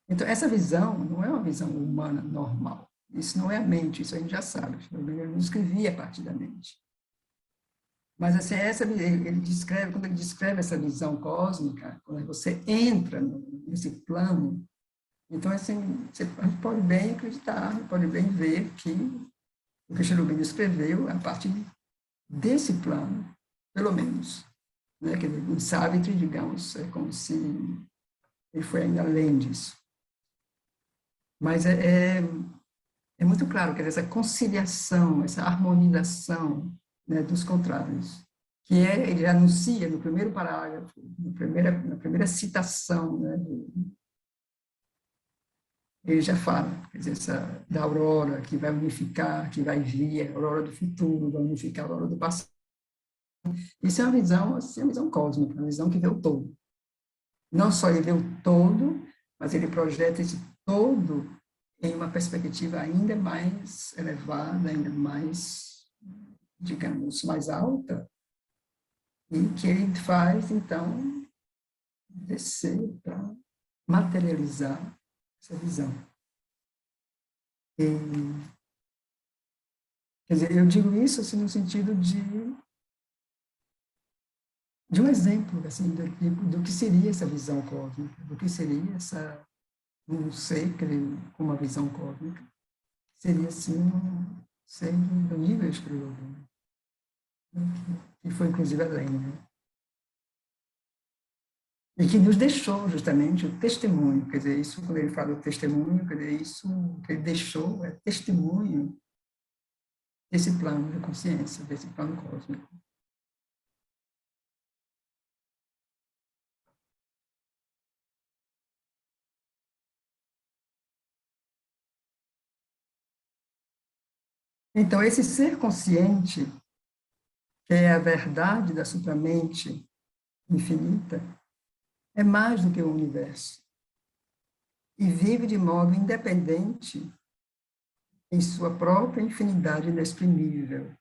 Então, essa visão não é uma visão humana normal. Isso não é a mente, isso a gente já sabe. Ele não escrevia a partir da mente. Mas assim, quando ele descreve essa visão cósmica, quando você entra nesse plano, então assim, a gente pode bem acreditar, pode bem ver que o que Cherubim escreveu a partir desse plano, pelo menos, né? Que ele sabe, digamos, é como se ele foi ainda além disso. Mas é muito claro que essa conciliação, essa harmonização, né, dos contrários, que ele anuncia no primeiro parágrafo, na primeira citação, né, ele já fala, quer dizer, da aurora que vai unificar, que vai vir, a aurora do futuro, vai unificar a aurora do passado. Isso é uma visão, assim, uma visão cósmica, uma visão que vê o todo. Não só ele vê o todo, mas ele projeta esse todo em uma perspectiva ainda mais elevada, ainda mais, digamos, mais alta, e que ele faz, então, descer para materializar essa visão. E, quer dizer, eu digo isso assim, no sentido de um exemplo assim, do que seria essa visão cósmica, do que seria um ser com uma visão cósmica. Seria, assim, um ser do nível espiritual, né? Que foi, inclusive, além, né? E que nos deixou, justamente, o testemunho. Quer dizer, isso, quando ele fala do testemunho, quer dizer, isso que ele deixou é testemunho desse plano de consciência, desse plano cósmico. Então, esse ser consciente, que é a verdade da supramente infinita, é mais do que o universo e vive de modo independente em sua própria infinidade inexprimível,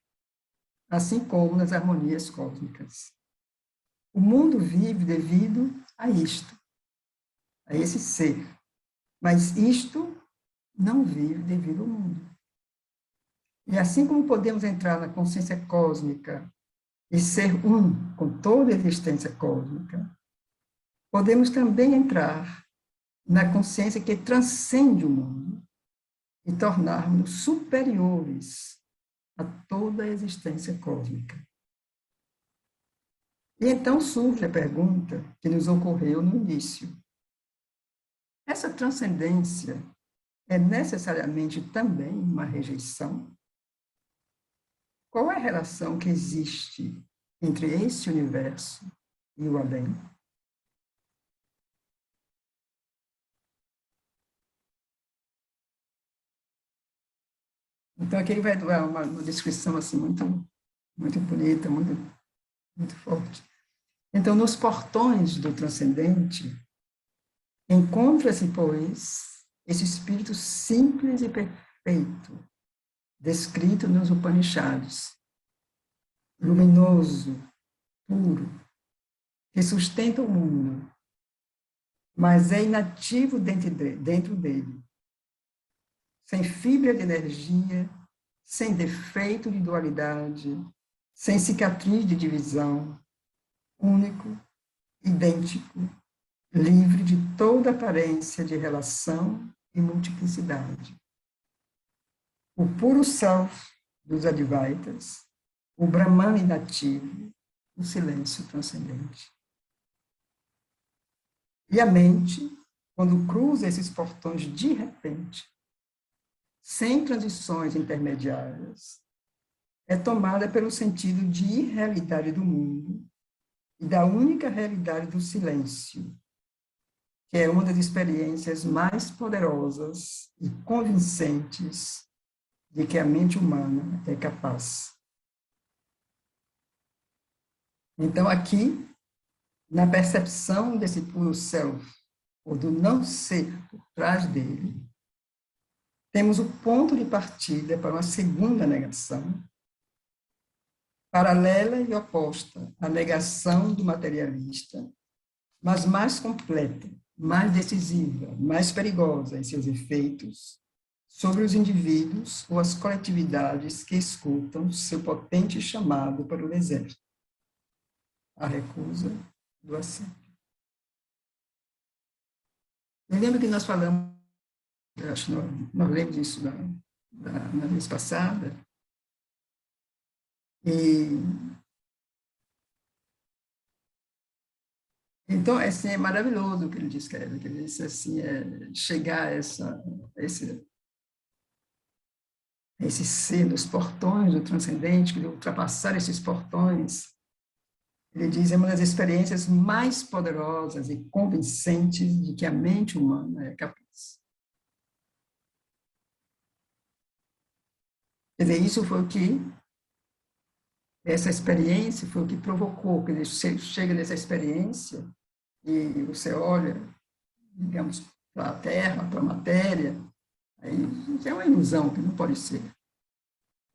assim como nas harmonias cósmicas. O mundo vive devido a isto, a esse ser, mas isto não vive devido ao mundo. E assim como podemos entrar na consciência cósmica e ser um com toda a existência cósmica, podemos também entrar na consciência que transcende o mundo e tornarmos superiores a toda a existência cósmica. E então surge a pergunta que nos ocorreu no início. Essa transcendência é necessariamente também uma rejeição? Qual é a relação que existe entre esse universo e o além? Então, aqui vai dar uma descrição assim, muito bonita, muito forte. Então, nos portões do transcendente, encontra-se, pois, esse espírito simples e perfeito, descrito nos Upanishads, luminoso, puro, que sustenta o mundo, mas é inativo dentro dele, sem fibra de energia, sem defeito de dualidade, sem cicatriz de divisão, único, idêntico, livre de toda aparência de relação e multiplicidade. O puro self dos Advaitas, o Brahman inativo, o silêncio transcendente. E a mente, quando cruza esses portões de repente, sem transições intermediárias, é tomada pelo sentido de irrealidade do mundo e da única realidade do silêncio, que é uma das experiências mais poderosas e convincentes de que a mente humana é capaz. Então, aqui, na percepção desse puro self, ou do não ser por trás dele, temos o ponto de partida para uma segunda negação, paralela e oposta à negação do materialista, mas mais completa, mais decisiva, mais perigosa em seus efeitos sobre os indivíduos ou as coletividades que escutam seu potente chamado para o deserto, a recusa do assento. Eu lembro que nós falamos, acho que nós lemos isso na vez passada, e então, assim, é maravilhoso o que ele descreve, que ele diz assim, chegar a esse ser dos portões do transcendente, que ultrapassar esses portões, ele diz, é uma das experiências mais poderosas e convincentes de que a mente humana é capaz. Quer dizer, isso foi o que, essa experiência foi o que provocou, quer dizer, chega nessa experiência e você olha, digamos, para a Terra, para a matéria, aí é uma ilusão que não pode ser.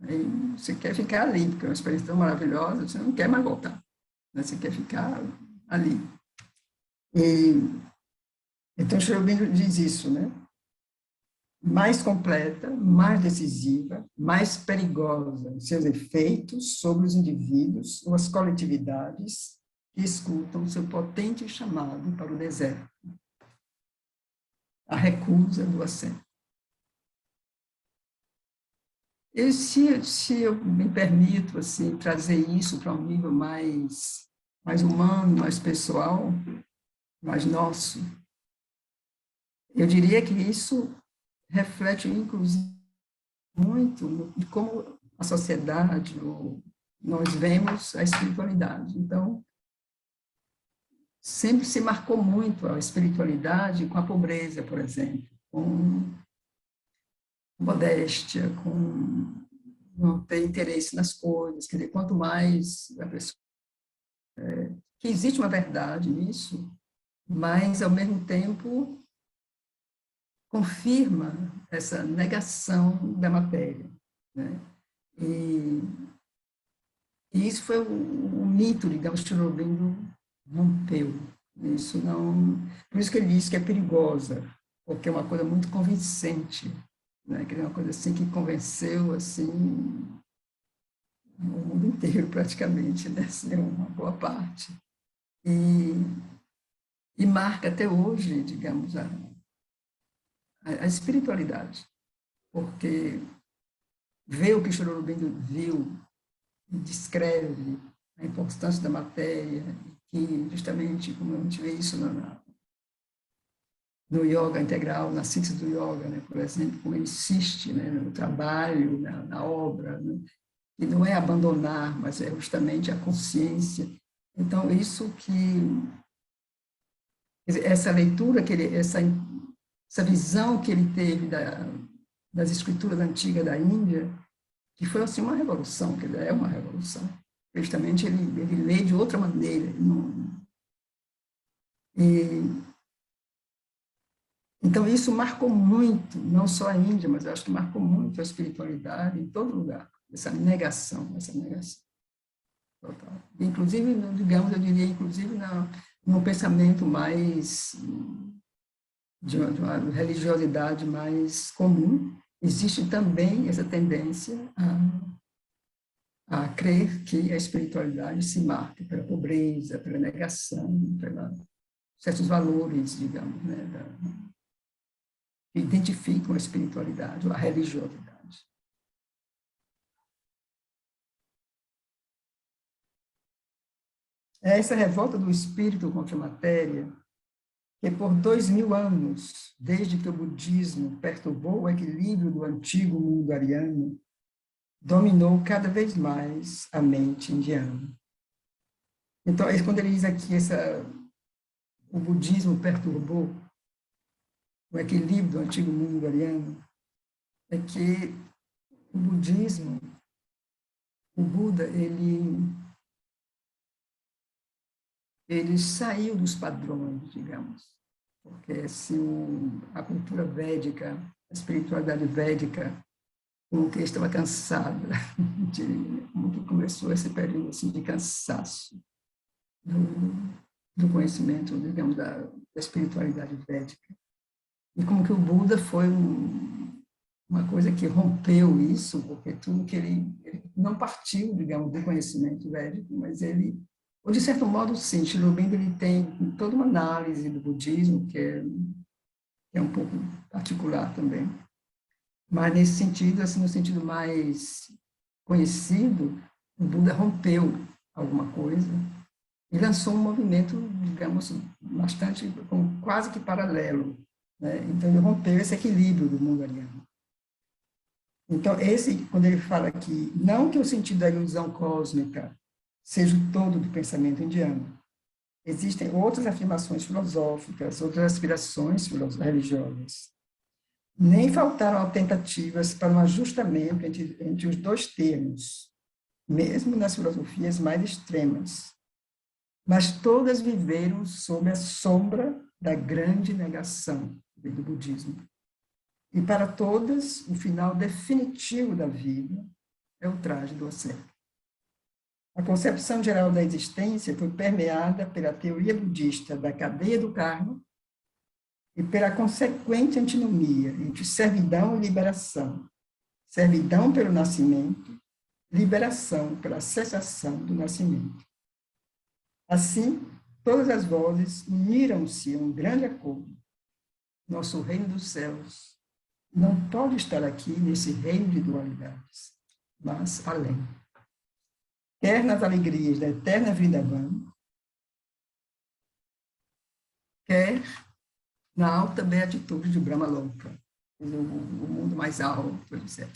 Aí você quer ficar ali, porque é uma experiência tão maravilhosa, você não quer mais voltar. Né? Você quer ficar ali. E, então, Schelling diz isso, né? Mais completa, mais decisiva, mais perigosa em seus efeitos sobre os indivíduos ou as coletividades que escutam seu potente chamado para o deserto. A recusa do assento. E se eu me permito assim, trazer isso para um nível mais humano, mais pessoal, mais nosso, eu diria que isso reflete, inclusive, muito de como a sociedade, nós vemos a espiritualidade. Então, sempre se marcou muito a espiritualidade com a pobreza, por exemplo, com modéstia, com não ter interesse nas coisas, quer dizer, quanto mais a pessoa... que existe uma verdade nisso, mas, ao mesmo tempo, confirma essa negação da matéria, né? E isso foi o mito, digamos, que o Aurobindo rompeu. Isso não... Por isso que ele diz que é perigosa, porque é uma coisa muito convincente, né? Que é uma coisa assim que convenceu assim o mundo inteiro praticamente, né? Assim, uma boa parte. E marca até hoje, digamos, a espiritualidade, porque vê o que Sri Aurobindo viu e descreve a importância da matéria, que justamente, como a gente vê isso no yoga integral, na síntese do yoga, né? Por exemplo, como ele insiste, né? No trabalho, na obra, né? E não é abandonar, mas é justamente a consciência. Então, isso que... essa leitura, essa visão que ele teve das escrituras antigas da Índia, que foi assim uma revolução, que é uma revolução. Justamente ele lê de outra maneira. Então, isso marcou muito, não só a Índia, mas eu acho que marcou muito a espiritualidade em todo lugar, essa negação total. Inclusive, digamos, eu diria, inclusive, no pensamento mais, de uma religiosidade mais comum, existe também essa tendência a crer que a espiritualidade se marca pela pobreza, pela negação, pelos certos valores, digamos, né, que identificam a espiritualidade, ou a religiosidade. É essa revolta do espírito contra a matéria, que por 2000 anos, desde que o budismo perturbou o equilíbrio do antigo mundo ariano, dominou cada vez mais a mente indiana. Então, quando ele diz aqui o budismo perturbou o equilíbrio do antigo mundo ariano, é que o budismo, o Buda, ele saiu dos padrões, digamos, porque se a cultura védica, a espiritualidade védica, como que estava cansada, como que começou esse período assim, de cansaço do conhecimento, digamos, da espiritualidade védica. E como que o Buda foi uma coisa que rompeu isso, porque tudo que ele não partiu, digamos, do conhecimento védico, mas ele, ou de certo modo, sim, Sri Aurobindo ele tem toda uma análise do budismo, que é um pouco particular também, mas nesse sentido, assim, no sentido mais conhecido, o Buda rompeu alguma coisa e lançou um movimento, digamos, bastante, quase que paralelo, né? Então, ele rompeu esse equilíbrio do mundo ariano. Então, quando ele fala aqui, não que o sentido da ilusão cósmica seja o todo do pensamento indiano. Existem outras afirmações filosóficas, outras aspirações religiosas. Nem faltaram tentativas para um ajustamento entre os dois termos, mesmo nas filosofias mais extremas. Mas todas viveram sob a sombra da grande negação do budismo. E para todas, o final definitivo da vida é o traje do oceano. A concepção geral da existência foi permeada pela teoria budista da cadeia do karma e pela consequente antinomia entre servidão e liberação. Servidão pelo nascimento, liberação pela cessação do nascimento. Assim, todas as vozes uniram-se em um grande acordo. Nosso reino dos céus não pode estar aqui nesse reino de dualidades, mas além. Quer nas alegrias da eterna vida vã, quer na alta beatitude de Brahma Loka, o mundo mais alto, etc.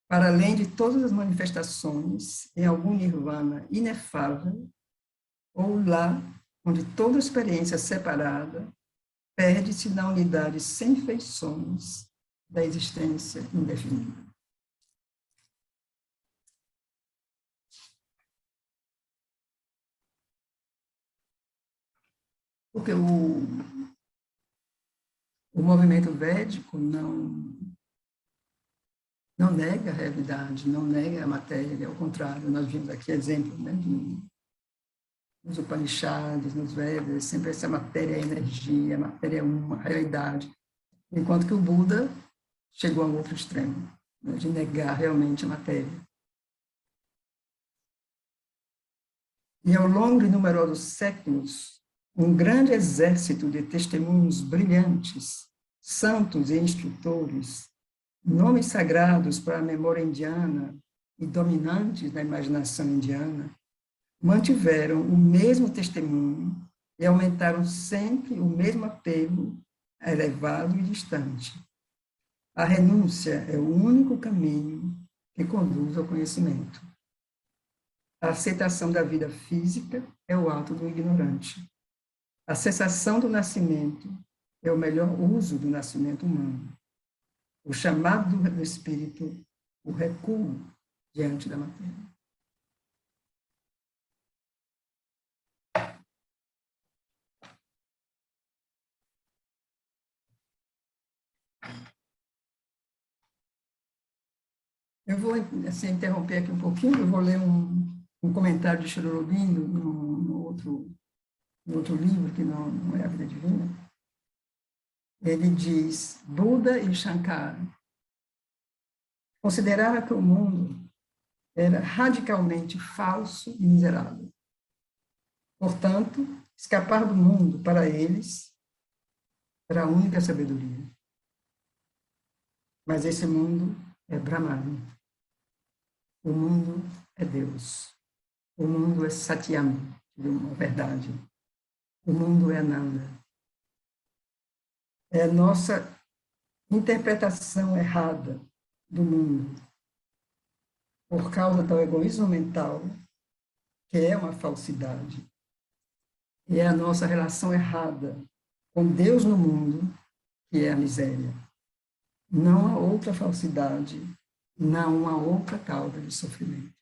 Para além de todas as manifestações, em algum nirvana inefável, ou lá onde toda experiência separada perde-se na unidade sem feições da existência indefinida. Porque o movimento védico não nega a realidade, não nega a matéria, ao contrário, nós vimos aqui exemplos, né, nos Upanishads, nos Vedas, sempre essa matéria é energia, matéria é uma realidade, enquanto que o Buda chegou a um outro extremo, né, de negar realmente a matéria. E ao longo de numerosos séculos, um grande exército de testemunhos brilhantes, santos e instrutores, nomes sagrados para a memória indiana e dominantes da imaginação indiana, mantiveram o mesmo testemunho e aumentaram sempre o mesmo apelo elevado e distante. A renúncia é o único caminho que conduz ao conhecimento. A aceitação da vida física é o ato do ignorante. A cessação do nascimento é o melhor uso do nascimento humano. O chamado do espírito, o recuo diante da matéria. Eu vou assim, interromper aqui um pouquinho, eu vou ler um comentário de Sri Aurobindo no outro livro, que não é a Vida Divina. Ele diz, Buda e Shankara consideraram que o mundo era radicalmente falso e miserável. Portanto, escapar do mundo para eles era a única sabedoria. Mas esse mundo é Brahman. O mundo é Deus. O mundo é Satyam, a verdade. O mundo é Ananda. É a nossa interpretação errada do mundo, por causa do egoísmo mental, que é uma falsidade. E é a nossa relação errada com Deus no mundo, que é a miséria. Não há outra falsidade, não há outra causa de sofrimento.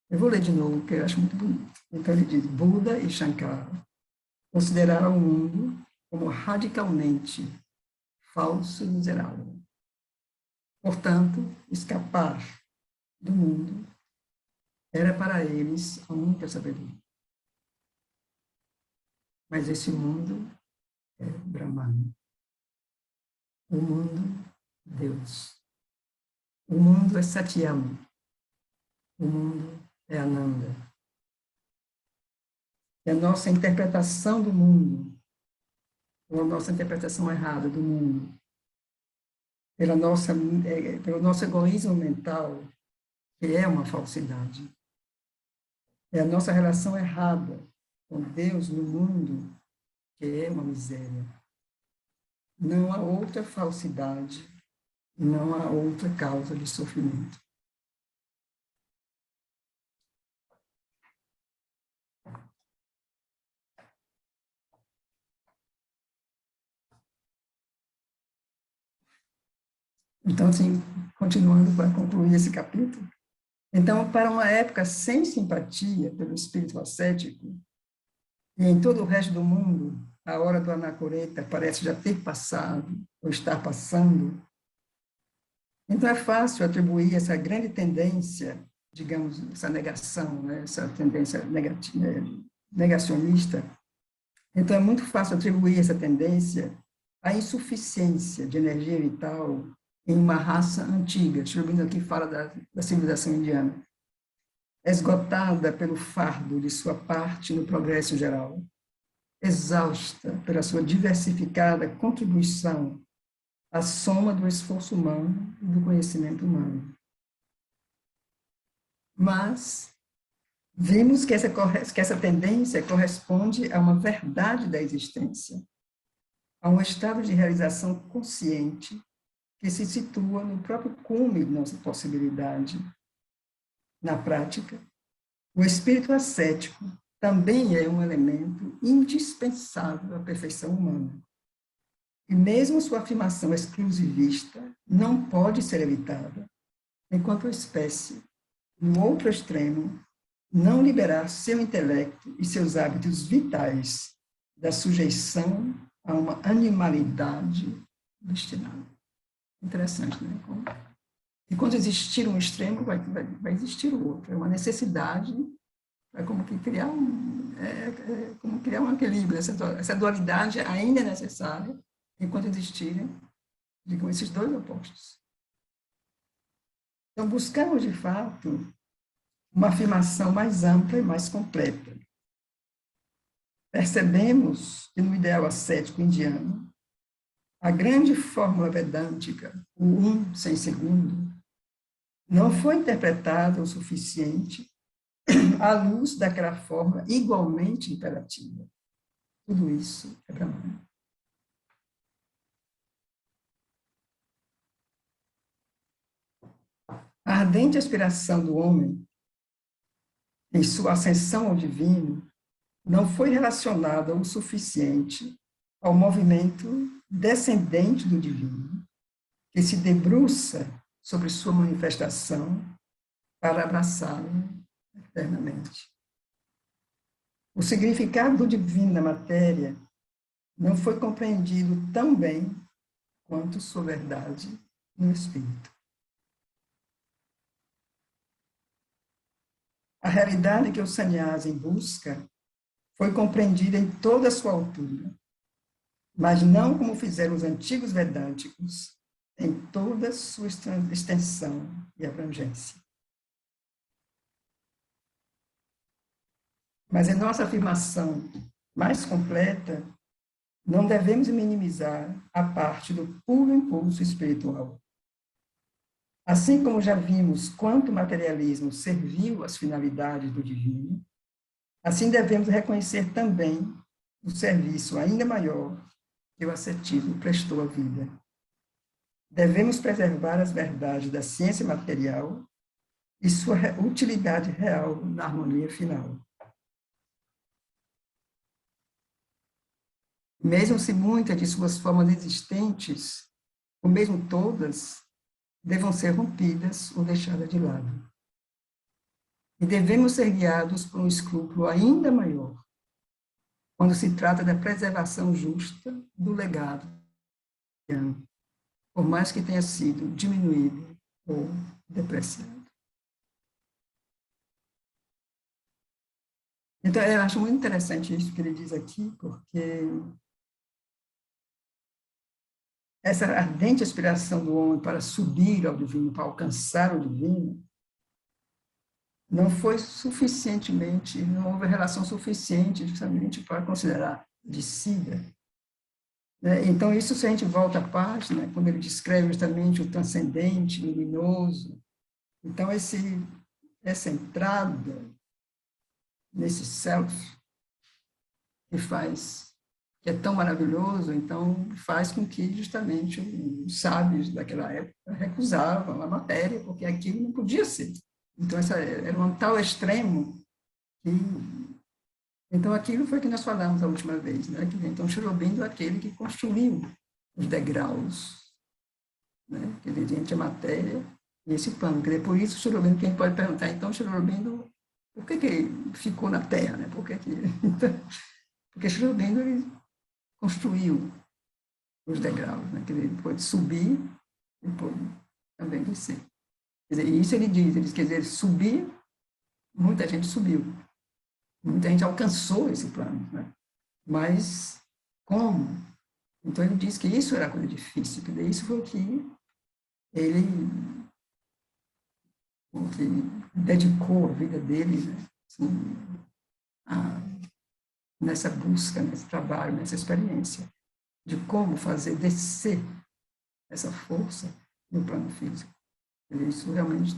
Eu vou ler de novo, porque eu acho muito bonito. Então ele diz, Buda e Shankara consideraram o mundo como radicalmente falso e miserável. Portanto, escapar do mundo era para eles a única sabedoria. Mas esse mundo é Brahman. O mundo, Deus. O mundo é Satyam. O mundo é Ananda. E a nossa interpretação do mundo, ou a nossa interpretação errada do mundo, pelo nosso egoísmo mental, que é uma falsidade. É a nossa relação errada com Deus no mundo, que é uma miséria. Não há outra falsidade, não há outra causa de sofrimento. Então, assim, continuando para concluir esse capítulo. Então, para uma época sem simpatia pelo espírito ascético, e em todo o resto do mundo, a hora do anacoreta parece já ter passado, ou estar passando, então é fácil atribuir essa grande tendência, digamos, essa negação, né, essa tendência negacionista, então é muito fácil atribuir essa tendência à insuficiência de energia vital em uma raça antiga. Sri Aurobindo aqui fala da civilização indiana, esgotada pelo fardo de sua parte no progresso geral, exausta pela sua diversificada contribuição à soma do esforço humano e do conhecimento humano. Mas vimos que essa tendência corresponde a uma verdade da existência, a um estado de realização consciente que se situa no próprio cume de nossa possibilidade. Na prática, o espírito ascético também é um elemento indispensável à perfeição humana. E mesmo sua afirmação exclusivista não pode ser evitada, enquanto a espécie, no outro extremo, não liberar seu intelecto e seus hábitos vitais da sujeição a uma animalidade destinada. Interessante, né? E quando existir um extremo, vai existir o outro. É uma necessidade, é como que criar como criar um equilíbrio. Essa dualidade ainda é necessária enquanto existirem, digam, esses dois opostos. Então, buscamos, de fato, uma afirmação mais ampla e mais completa. Percebemos que no ideal ascético indiano, a grande fórmula vedântica, o um sem segundo, não foi interpretada o suficiente à luz daquela forma igualmente imperativa. Tudo isso é Brahman. A ardente aspiração do homem, em sua ascensão ao divino, não foi relacionada o suficiente ao movimento descendente do divino, que se debruça sobre sua manifestação para abraçá-lo eternamente. O significado do divino na matéria não foi compreendido tão bem quanto sua verdade no espírito. A realidade que o sannyasi busca foi compreendida em toda a sua altura, mas não como fizeram os antigos vedânticos, em toda a sua extensão e abrangência. Mas em nossa afirmação mais completa, não devemos minimizar a parte do puro impulso espiritual. Assim como já vimos quanto o materialismo serviu às finalidades do divino, assim devemos reconhecer também o serviço ainda maior que o ascetismo prestou à vida. Devemos preservar as verdades da ciência material e sua utilidade real na harmonia final. Mesmo se muitas de suas formas existentes, ou mesmo todas, devam ser rompidas ou deixadas de lado. E devemos ser guiados por um escrúpulo ainda maior, quando se trata da preservação justa do legado, por mais que tenha sido diminuído ou depreciado. Então, eu acho muito interessante isso que ele diz aqui, porque essa ardente aspiração do homem para subir ao divino, para alcançar o divino, não foi suficientemente, não houve relação suficiente justamente para considerar descida. Então, isso, se a gente volta à página, quando ele descreve justamente o transcendente, luminoso, então essa entrada nesse self que é tão maravilhoso, então faz com que justamente os sábios daquela época recusavam a matéria, porque aquilo não podia ser. Então, era um tal extremo que... Então, aquilo foi que nós falamos a última vez, né? Então, Sri Aurobindo é aquele que construiu os degraus, né? Que entre a matéria e esse plano. Por isso, Sri Aurobindo, quem pode perguntar, então, Sri Aurobindo, por que ele ficou na Terra, né? Então, porque Sri Aurobindo construiu os degraus, né? Que ele pôde subir e pôde também descer. Quer dizer, isso ele diz, quer dizer, subir, muita gente subiu, muita gente alcançou esse plano, né? Mas como? Então ele diz que isso era coisa difícil, que isso foi o que ele dedicou a vida dele, né? Assim, nessa busca, nesse trabalho, nessa experiência de como fazer descer essa força no plano físico. Isso realmente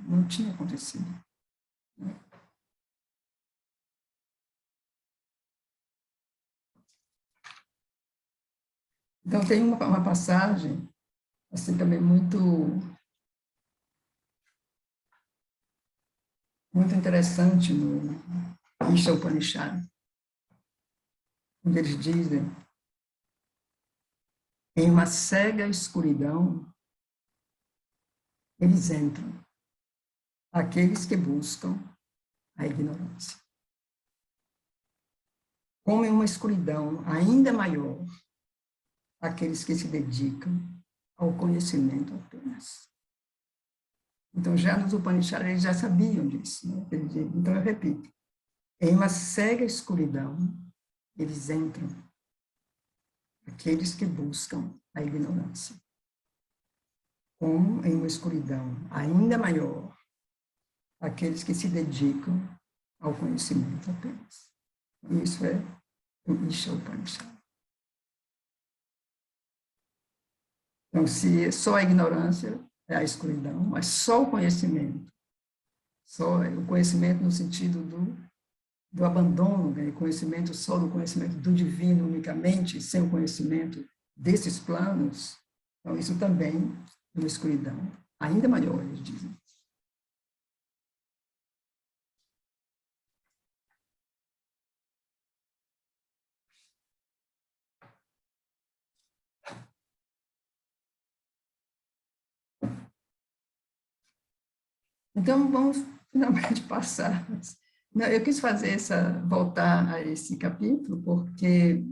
não tinha acontecido. Então, tem uma passagem, assim, também muito interessante no Isha Upanishad, onde eles dizem: em uma cega escuridão, eles entram, aqueles que buscam a ignorância. Como em uma escuridão ainda maior, aqueles que se dedicam ao conhecimento apenas. Então, já nos Upanishads, eles já sabiam disso. Né? Então, eu repito, em uma cega escuridão, eles entram, aqueles que buscam a ignorância. Como em uma escuridão ainda maior, aqueles que se dedicam ao conhecimento apenas. Isso é o Isha Upanishad. Então, se só a ignorância é a escuridão, mas só o conhecimento no sentido do abandono, né? Conhecimento só do conhecimento do divino unicamente, sem o conhecimento desses planos, então isso também é uma escuridão ainda maior, eles dizem. Então, vamos finalmente passar. Eu quis voltar a esse capítulo, porque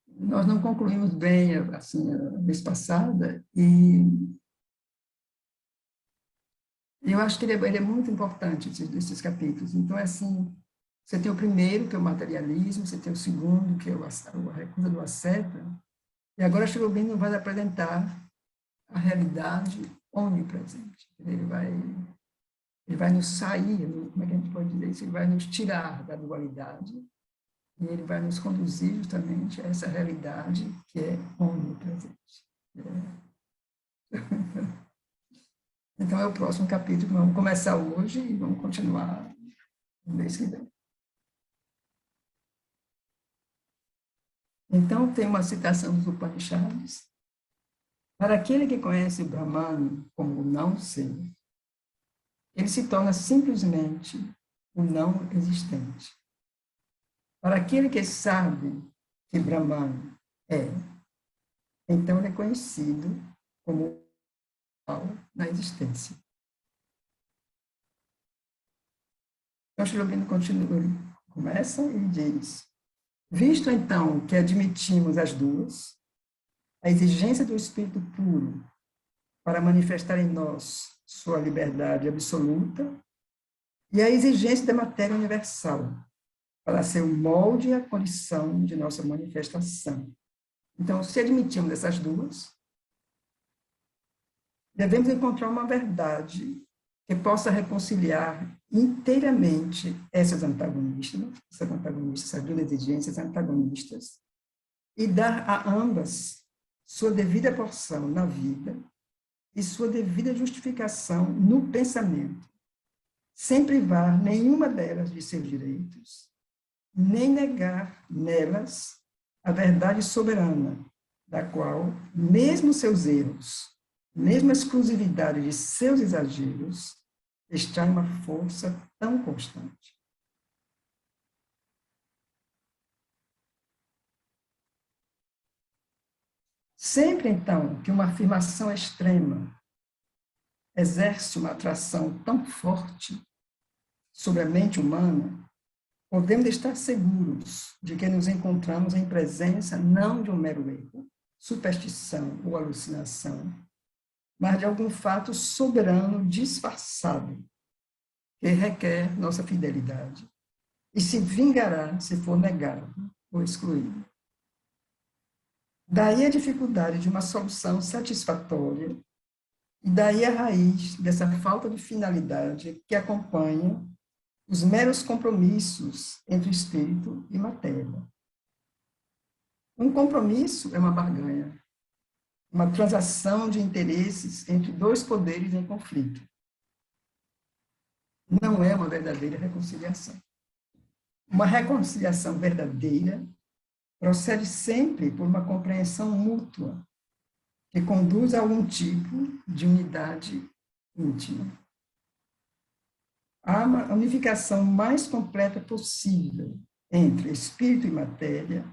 nós não concluímos bem, assim, a vez passada, e eu acho que ele é muito importante, esses capítulos. Então, assim, você tem o primeiro, que é o materialismo, você tem o segundo, que é a recusa do asceta, e agora Sri vai apresentar a realidade onipresente. Ele vai nos sair, como é que a gente pode dizer isso? Ele vai nos tirar da dualidade e ele vai nos conduzir justamente a essa realidade que é onipresente. Então, é o próximo capítulo que vamos começar hoje e vamos continuar no mês que vem. Então, tem uma citação dos Upanishads. Para aquele que conhece o Brahman como o não ser, ele se torna simplesmente o não existente. Para aquele que sabe que Brahman é, então ele é conhecido como na existência. Então, Sri Aurobindo continua, começa e diz: visto então que admitimos as duas, a exigência do espírito puro para manifestar em nós sua liberdade absoluta e a exigência da matéria universal para ser o molde e a condição de nossa manifestação. Então, se admitimos essas duas, devemos encontrar uma verdade que possa reconciliar inteiramente essas duas exigências antagonistas, e dar a ambas sua devida porção na vida e sua devida justificação no pensamento, sem privar nenhuma delas de seus direitos, nem negar nelas a verdade soberana, da qual, mesmo seus erros, mesmo a exclusividade de seus exageros, está uma força tão constante. Sempre, então, que uma afirmação extrema exerce uma atração tão forte sobre a mente humana, podemos estar seguros de que nos encontramos em presença não de um mero erro, superstição ou alucinação, mas de algum fato soberano disfarçado, que requer nossa fidelidade e se vingará se for negado ou excluído. Daí a dificuldade de uma solução satisfatória e daí a raiz dessa falta de finalidade que acompanha os meros compromissos entre espírito e matéria. Um compromisso é uma barganha, uma transação de interesses entre dois poderes em conflito. Não é uma verdadeira reconciliação. Uma reconciliação verdadeira procede sempre por uma compreensão mútua que conduz a algum tipo de unidade íntima. Há uma unificação mais completa possível entre espírito e matéria.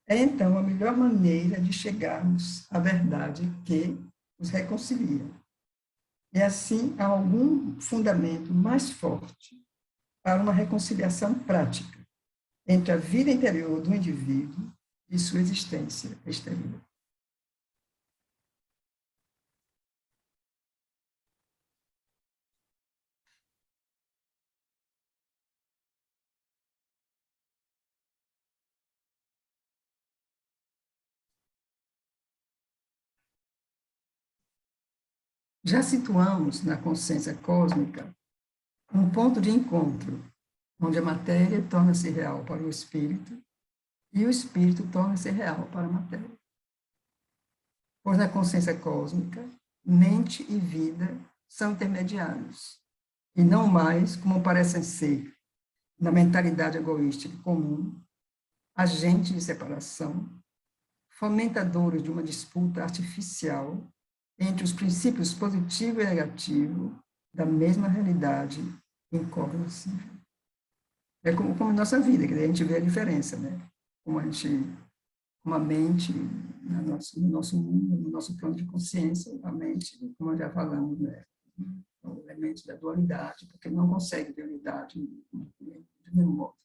É, então, a melhor maneira de chegarmos à verdade que os reconcilia. E assim há algum fundamento mais forte para uma reconciliação prática entre a vida interior do indivíduo e sua existência exterior. Já situamos na consciência cósmica um ponto de encontro, onde a matéria torna-se real para o espírito e o espírito torna-se real para a matéria. Pois na consciência cósmica, mente e vida são intermediários, e não mais como parecem ser na mentalidade egoística comum, agentes de separação, fomentadores de uma disputa artificial entre os princípios positivo e negativo da mesma realidade incognoscível. É como a nossa vida, que a gente vê a diferença, né? Como a mente, no nosso mundo, no nosso plano de consciência, a mente, como já falamos, né? O elemento da dualidade, porque não consegue ver unidade de nenhum modo.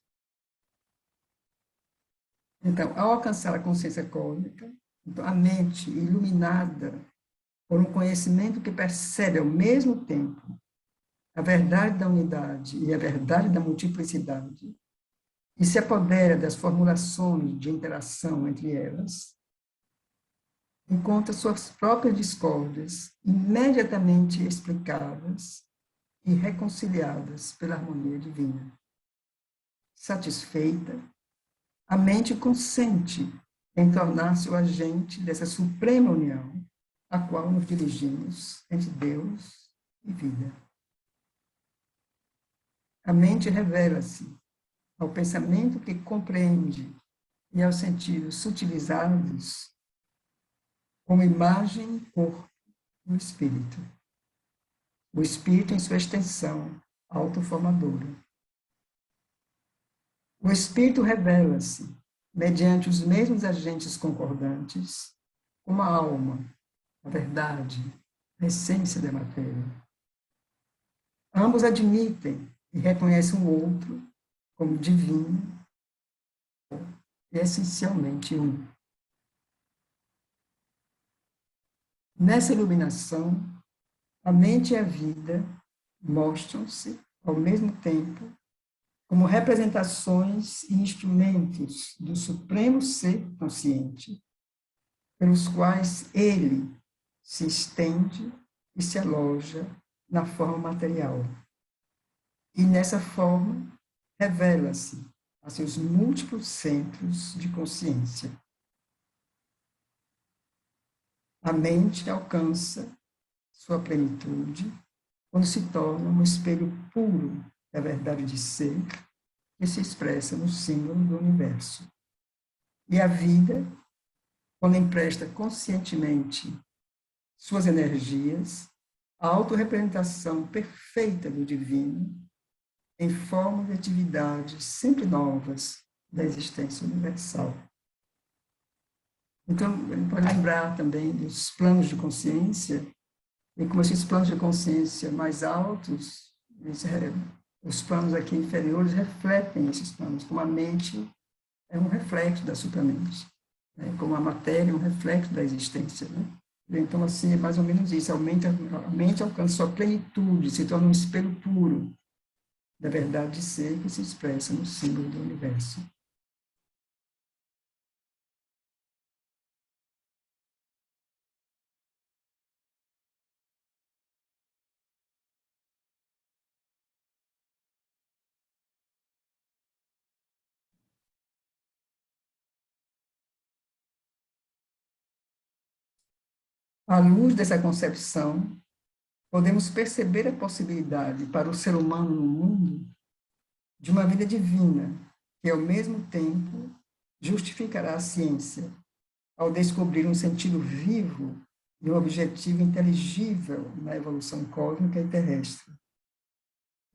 Então, ao alcançar a consciência cósmica, então, a mente iluminada por um conhecimento que percebe ao mesmo tempo a verdade da unidade e a verdade da multiplicidade, e se apodera das formulações de interação entre elas, encontra suas próprias discórdias imediatamente explicadas e reconciliadas pela harmonia divina. Satisfeita, a mente consente em tornar-se o agente dessa suprema união a qual nos dirigimos entre Deus e vida. A mente revela-se ao pensamento que compreende e aos sentidos sutilizados como imagem, corpo do espírito. O espírito em sua extensão autoformadora. O espírito revela-se mediante os mesmos agentes concordantes como a alma, a verdade, a essência da matéria. Ambos admitem e reconhecem o outro como divino e essencialmente um. Nessa iluminação, a mente e a vida mostram-se, ao mesmo tempo, como representações e instrumentos do Supremo Ser Consciente, pelos quais ele se estende e se aloja na forma material. E nessa forma, revela-se a seus múltiplos centros de consciência. A mente alcança sua plenitude quando se torna um espelho puro da verdade de ser que se expressa no símbolo do universo. E a vida, quando empresta conscientemente suas energias, a autorrepresentação perfeita do divino, em forma de atividades sempre novas da existência universal. Então, a gente pode lembrar também dos planos de consciência, e como esses planos de consciência mais altos, os planos aqui inferiores refletem esses planos, como a mente é um reflexo da supramente, né? Como a matéria é um reflexo da existência, né? Então, assim, é mais ou menos isso, a mente alcança sua plenitude, se torna um espelho puro da verdade de ser que se expressa no símbolo do universo. À luz dessa concepção, podemos perceber a possibilidade para o ser humano no mundo de uma vida divina, que ao mesmo tempo justificará a ciência ao descobrir um sentido vivo e um objetivo inteligível na evolução cósmica e terrestre,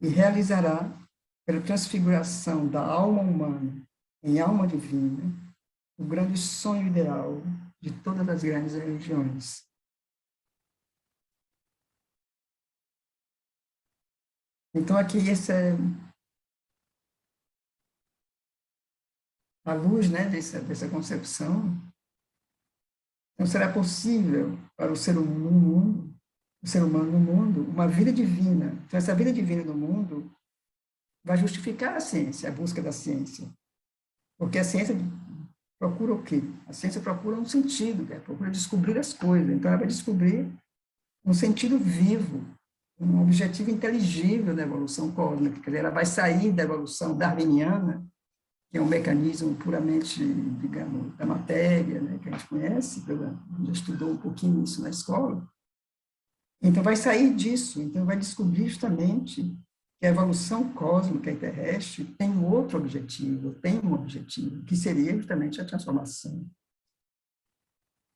e realizará, pela transfiguração da alma humana em alma divina, o grande sonho ideal de todas as grandes religiões. Então, aqui, à luz, né, dessa concepção, não será possível para o ser humano no mundo, uma vida divina. Então, essa vida divina no mundo vai justificar a ciência, a busca da ciência. Porque a ciência procura o quê? A ciência procura um sentido, né? Procura descobrir as coisas. Então, ela vai descobrir um sentido vivo, um objetivo inteligível da evolução cósmica. Quer dizer, ela vai sair da evolução darwiniana, que é um mecanismo puramente, digamos, da matéria, né, que a gente conhece, já estudou um pouquinho isso na escola. Então, vai sair disso, então vai descobrir justamente que a evolução cósmica e terrestre tem um outro objetivo, que seria justamente a transformação.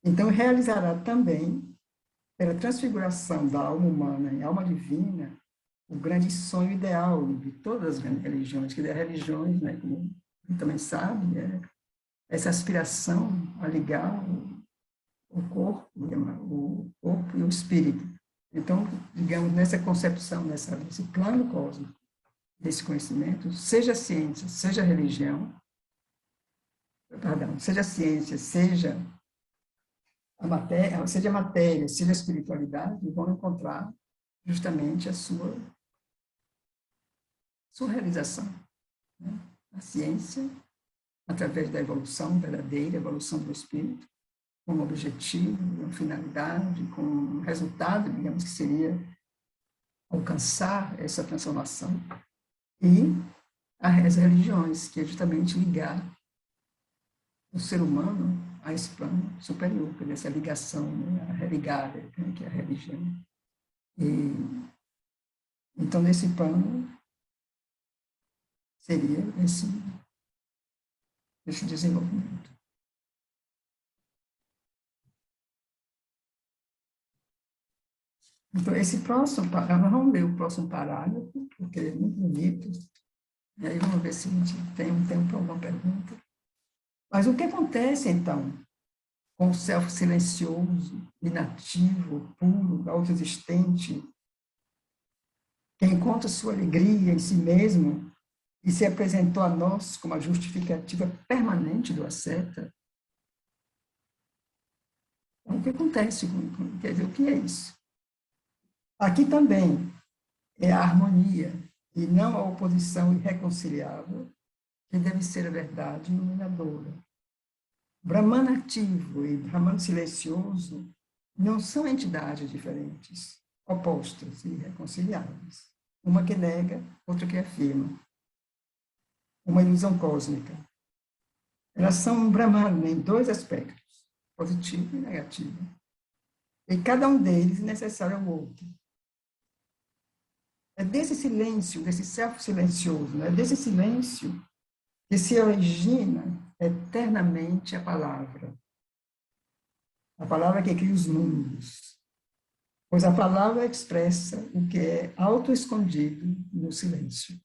Então, realizará também, pela transfiguração da alma humana em alma divina, o grande sonho ideal de todas as religiões, que as religiões, né, como também sabe, essa aspiração a ligar o corpo e o espírito. Então, digamos, nessa concepção, nesse plano cósmico, desse conhecimento, seja ciência, seja religião, seja ciência, seja a matéria, seja a espiritualidade, vão encontrar justamente a sua realização. Né? A ciência, através da evolução verdadeira, evolução do espírito, com um objetivo, uma finalidade, com um resultado, digamos que seria alcançar essa transformação, e as religiões, que é justamente ligar o ser humano a esse plano superior, que é essa ligação, né, a religar, né, que é a religião. E, então, nesse plano, seria esse desenvolvimento. Então, esse próximo parágrafo, vamos ler o próximo parágrafo, porque ele é muito bonito, e aí vamos ver se a gente tem um tempo para alguma pergunta. Mas o que acontece, então, com o self silencioso, inativo, puro, autoexistente, que encontra sua alegria em si mesmo e se apresentou a nós como a justificativa permanente do asceta? Então, o que acontece? Quer dizer, o que é isso? Aqui também é a harmonia e não a oposição irreconciliável que deve ser a verdade iluminadora. Brahman ativo e Brahman silencioso não são entidades diferentes, opostas e irreconciliáveis. Uma que nega, outra que afirma. Uma ilusão cósmica. Elas são um Brahman em dois aspectos, positivo e negativo. E cada um deles é necessário ao outro. É desse silêncio, desse self silencioso, é desse silêncio que se origina eternamente a palavra. A palavra que cria os mundos. Pois a palavra expressa o que é auto-escondido no silêncio.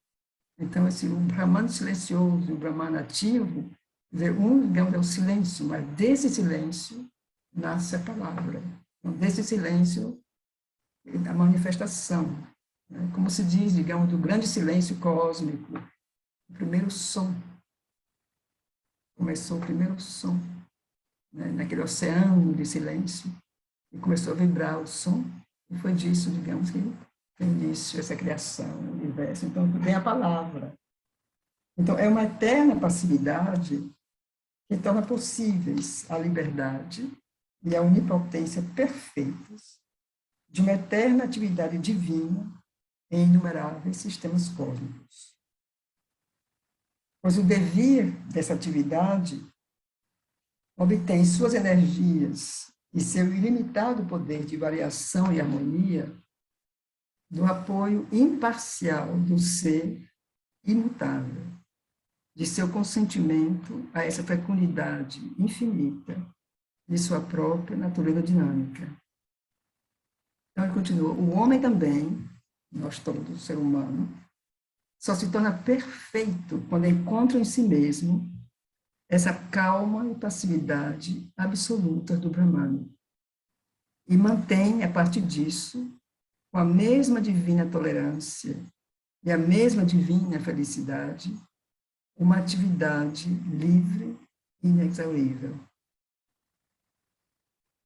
Então, o Brahman silencioso e o Brahman ativo, digamos, é o silêncio, mas desse silêncio nasce a palavra. Então, desse silêncio, a manifestação. Né? Como se diz, digamos, do grande silêncio cósmico, o primeiro som. Começou o primeiro som, né? Naquele oceano de silêncio, e começou a vibrar o som, e foi disso, digamos, que tem início essa criação, o universo. Então, vem a palavra. Então, é uma eterna passividade que torna possíveis a liberdade e a onipotência perfeitas de uma eterna atividade divina em inumeráveis sistemas cósmicos. Pois o devir dessa atividade obtém suas energias e seu ilimitado poder de variação e harmonia do apoio imparcial do ser imutável, de seu consentimento a essa fecundidade infinita de sua própria natureza dinâmica. Então, ele continua, o homem também, nós todos, o ser humano, só se torna perfeito quando encontra em si mesmo essa calma e passividade absoluta do Brahman. E mantém, a partir disso, com a mesma divina tolerância e a mesma divina felicidade, uma atividade livre e inexaurível.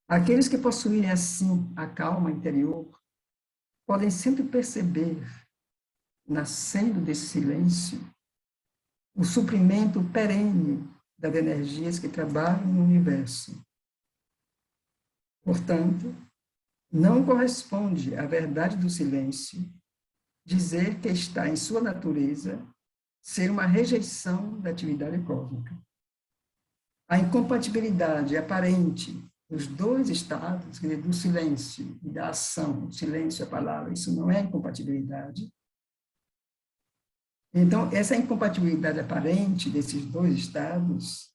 Aqueles que possuírem assim a calma interior podem sempre perceber, nascendo desse silêncio, o suprimento perene das energias que trabalham no universo. Portanto, não corresponde à verdade do silêncio dizer que está em sua natureza ser uma rejeição da atividade cósmica. A incompatibilidade aparente dos dois estados, do silêncio e da ação, o silêncio e a palavra, isso não é incompatibilidade. Então, essa incompatibilidade aparente desses dois estados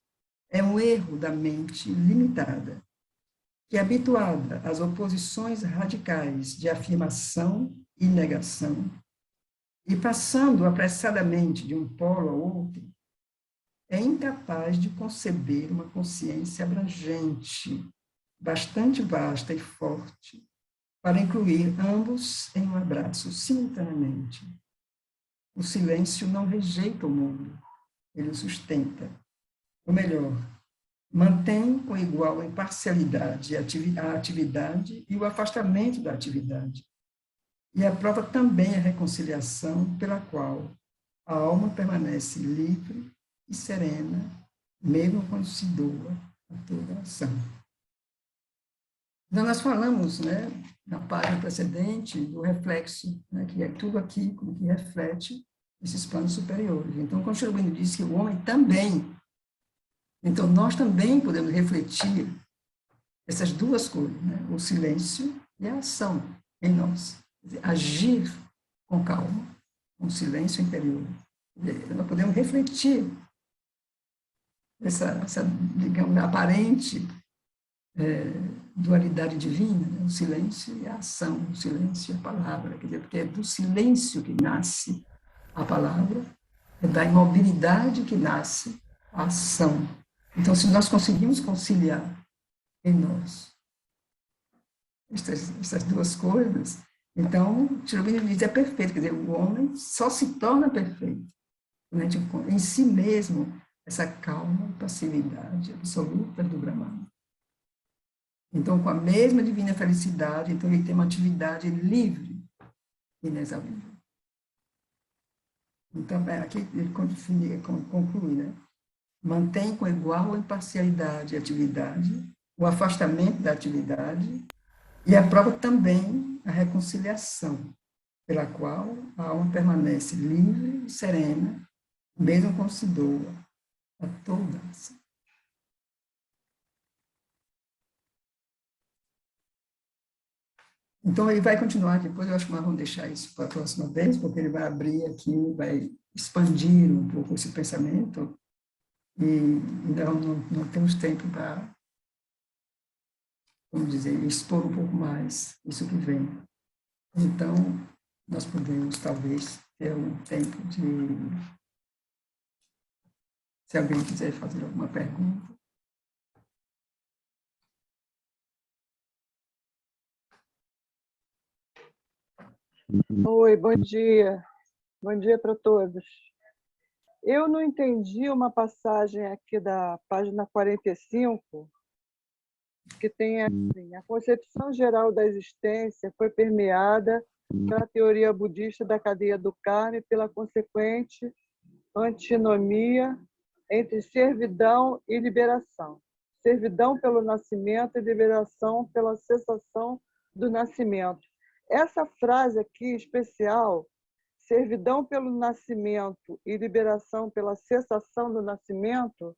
é um erro da mente limitada, que é habituada às oposições radicais de afirmação e negação, e passando apressadamente de um polo ao outro, é incapaz de conceber uma consciência abrangente, bastante vasta e forte, para incluir ambos em um abraço simultaneamente. O silêncio não rejeita o mundo, ele o sustenta. Ou melhor, mantém com igual imparcialidade a atividade e o afastamento da atividade. E aprova também a reconciliação pela qual a alma permanece livre e serena, mesmo quando se doa a toda ação. Então, nós falamos, né, na página precedente, do reflexo, né, que é tudo aqui como que reflete esses planos superiores. Então, quando Cherubino diz que o homem também, então nós também podemos refletir essas duas coisas, né, o silêncio e a ação em nós. Quer dizer, agir com calma, com silêncio interior. Nós podemos refletir essa digamos, aparente dualidade divina, né? O silêncio e a ação, o silêncio e a palavra, quer dizer, porque é do silêncio que nasce a palavra, é da imobilidade que nasce a ação. Então, se nós conseguimos conciliar em nós essas duas coisas, então, Cherubino diz, é perfeito, quer dizer, o homem só se torna perfeito, né? Em si mesmo, essa calma e passividade absoluta do Brahman. Então, com a mesma divina felicidade, então ele tem uma atividade livre e inexaurível. Então, aqui ele conclui, né? Mantém com igual imparcialidade a atividade, o afastamento da atividade e aprova também a reconciliação, pela qual a alma permanece livre e serena, mesmo quando se doa a toda a ação. Então, ele vai continuar depois, eu acho que nós vamos deixar isso para a próxima vez, porque ele vai abrir aqui, vai expandir um pouco esse pensamento, e ainda não temos tempo para, vamos dizer, expor um pouco mais isso que vem. Então, nós podemos, talvez, ter um tempo de... Se alguém quiser fazer alguma pergunta. Oi, bom dia. Bom dia para todos. Eu não entendi uma passagem aqui da página 45, que tem assim, a concepção geral da existência foi permeada pela teoria budista da cadeia do karma e pela consequente antinomia entre servidão e liberação. Servidão pelo nascimento e liberação pela cessação do nascimento. Essa frase aqui especial, servidão pelo nascimento e liberação pela cessação do nascimento,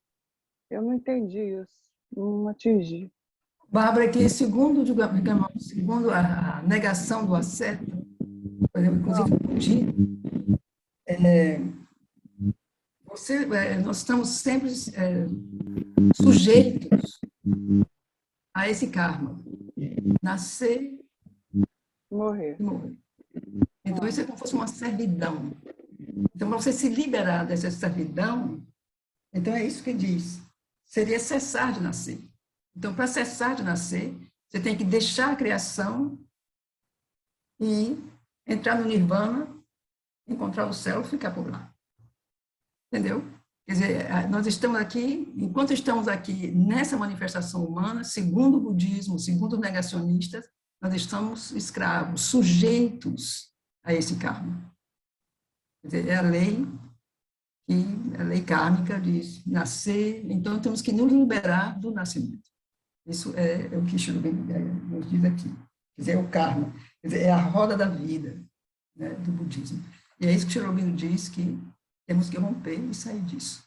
eu não entendi isso, não atingi. Bárbara, que segundo, digamos, segundo a negação do asceta, por exemplo, inclusive no budismo, nós estamos sempre sujeitos a esse karma, nascer Morrer. e morrer. Então, isso é como se fosse uma servidão. Então, para você se liberar dessa servidão, então é isso que diz, seria cessar de nascer. Então, para cessar de nascer, você tem que deixar a criação e entrar no nirvana encontrar o céu, ficar por lá. Entendeu? Quer dizer, nós estamos aqui, enquanto estamos aqui nessa manifestação humana, segundo o budismo, segundo os negacionistas, nós estamos escravos, sujeitos a esse karma. Quer dizer, é a lei kármica de nascer, então temos que nos liberar do nascimento. Isso é o que Sri Aurobindo nos diz aqui. Quer dizer, é o karma, quer dizer, é a roda da vida, né, do budismo. E é isso que Sri Aurobindo diz, que temos que romper e sair disso,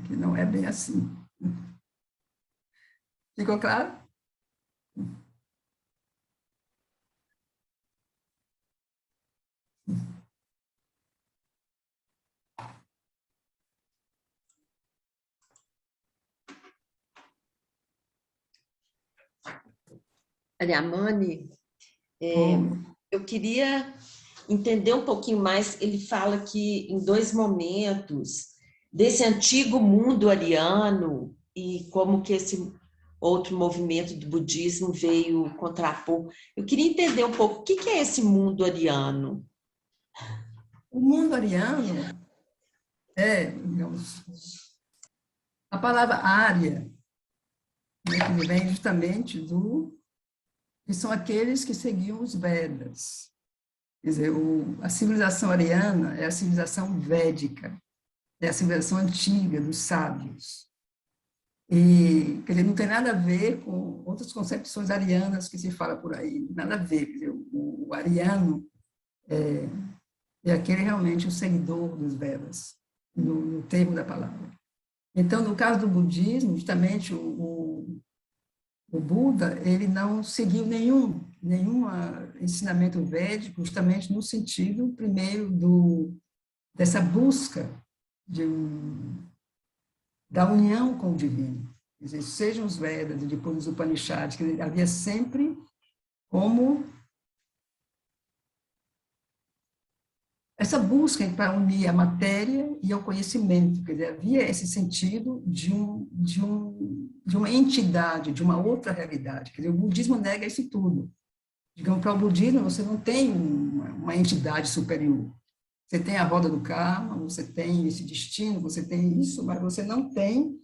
que não é bem assim. Ficou claro? Ariamani, eu queria entender um pouquinho mais. Ele fala que em dois momentos desse antigo mundo ariano e como que esse outro movimento do budismo veio contrapor. Eu queria entender um pouco o que é esse mundo ariano. O mundo ariano é, digamos, a palavra área, né, que vem justamente que são aqueles que seguiam os Vedas. Quer dizer, a civilização ariana é a civilização védica, é a civilização antiga dos sábios. E, quer dizer, não tem nada a ver com outras concepções arianas que se fala por aí, nada a ver. Quer dizer, o ariano é aquele realmente o seguidor dos Vedas, no termo da palavra. Então, no caso do budismo, justamente o Buda, ele não seguiu nenhum ensinamento védico, justamente no sentido, primeiro, dessa busca da união com o divino. Quer dizer, sejam os Vedas e depois os Upanishads, quer dizer, havia sempre como essa busca para unir a matéria e o conhecimento, quer dizer, havia esse sentido de uma entidade, de uma outra realidade. Quer dizer, o budismo nega isso tudo. Digamos, para o budismo, você não tem uma entidade superior. Você tem a roda do karma, você tem esse destino, você tem isso, mas você não tem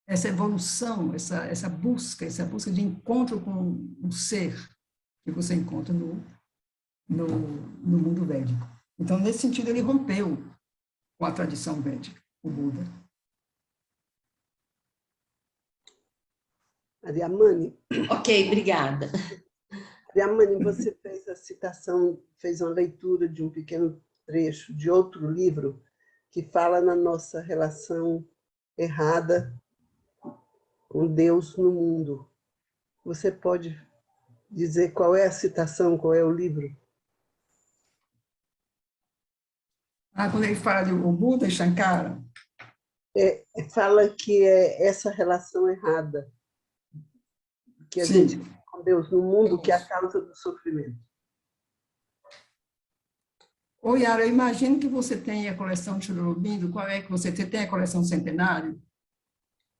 essa evolução, essa busca de encontro com o ser que você encontra no mundo védico. Então, nesse sentido, ele rompeu com a tradição védica, o Buda. Ariamani. Ok, obrigada. Ariamani, você fez a citação, fez uma leitura de um pequeno trecho de outro livro que fala na nossa relação errada com Deus no mundo. Você pode dizer qual é a citação, qual é o livro? Quando ele fala de o Buda e Shankara? Fala que é essa relação errada que a Sim. gente tem com Deus no mundo que é a causa do sofrimento. Ô, Yara, eu imagino que você tem a coleção de Sri Aurobindo. Qual é que você tem? A coleção Centenário?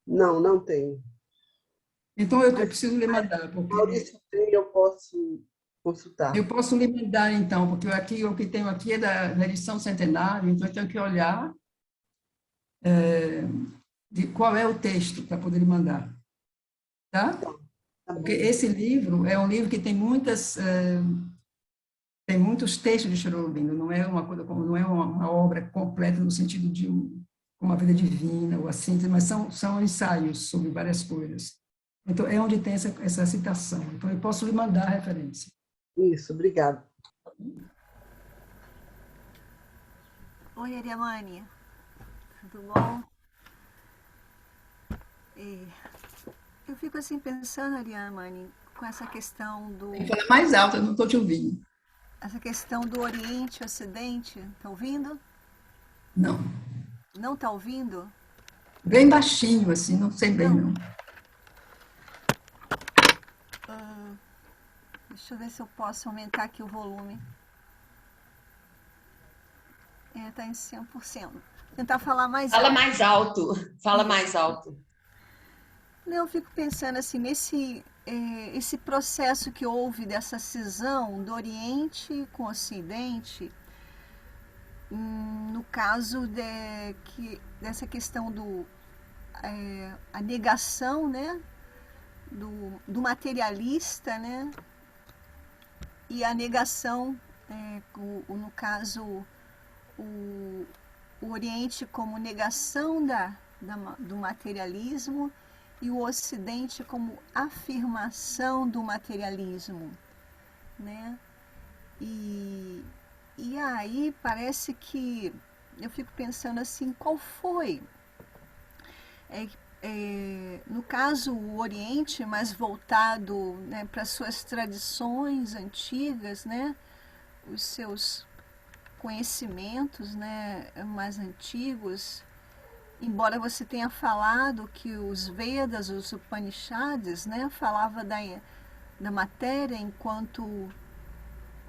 Não, não tenho. Então, eu preciso lhe mandar, porque... Maurício tem, eu posso consultar. Eu posso lhe mandar, então, porque o que tenho aqui é da edição Centenário, então eu tenho que olhar de qual é o texto para poder lhe mandar. Tá? Porque esse livro é um livro que tem muitos textos de Sri Aurobindo, não é uma obra completa no sentido de uma vida divina ou assim, mas são ensaios sobre várias coisas. Então, é onde tem essa citação. Então, eu posso lhe mandar a referência. Isso, obrigada. Oi, Ariamani. Tudo bom? Eu fico assim pensando, Ariamani, com essa questão do... Fala mais alto, eu não estou te ouvindo. Essa questão do Oriente e Ocidente. Está ouvindo? Não. Não está ouvindo? Bem baixinho, assim, não sei bem, não. Deixa eu ver se eu posso aumentar aqui o volume. Está em 100%. Tentar falar mais alto. Fala mais alto. Fala mais alto. Não, eu fico pensando assim, esse processo que houve dessa cisão do Oriente com o Ocidente, no caso dessa questão a negação, né, do materialista, né, e a negação, no caso, o, o Oriente como negação do materialismo e o Ocidente como afirmação do materialismo, né? E aí parece que eu fico pensando assim, qual foi? No caso, o Oriente, mais voltado, né, para suas tradições antigas, né, os seus conhecimentos, né, mais antigos, embora você tenha falado que os Vedas, os Upanishads, né, falava da matéria enquanto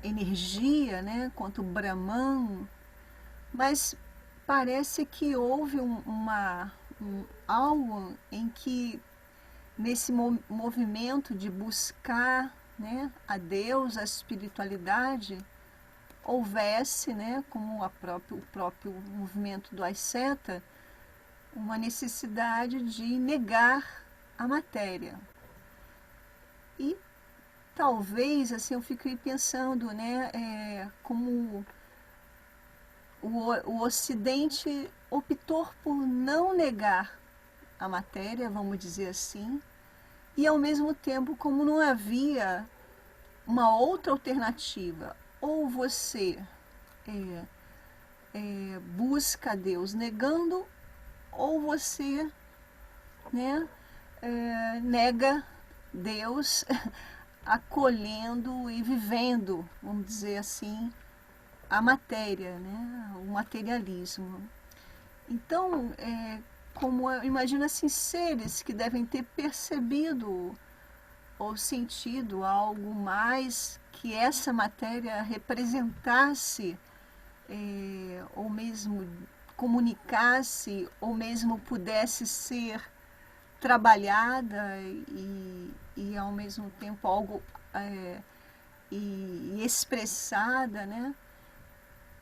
energia, né, enquanto Brahman, mas parece que houve algo em que nesse movimento de buscar, né, a Deus, a espiritualidade, houvesse, né, como o próprio movimento do asceta, uma necessidade de negar a matéria. E talvez, assim, eu fiquei pensando, né, como o Ocidente optou por não negar a matéria, vamos dizer assim, e ao mesmo tempo, como não havia uma outra alternativa, ou você busca Deus negando, ou você, né, nega Deus acolhendo e vivendo, vamos dizer assim, a matéria, né, o materialismo. Então, como eu imagino assim, seres que devem ter percebido ou sentido algo mais que essa matéria representasse, ou mesmo comunicasse, ou mesmo pudesse ser trabalhada e ao mesmo tempo algo e expressada, né?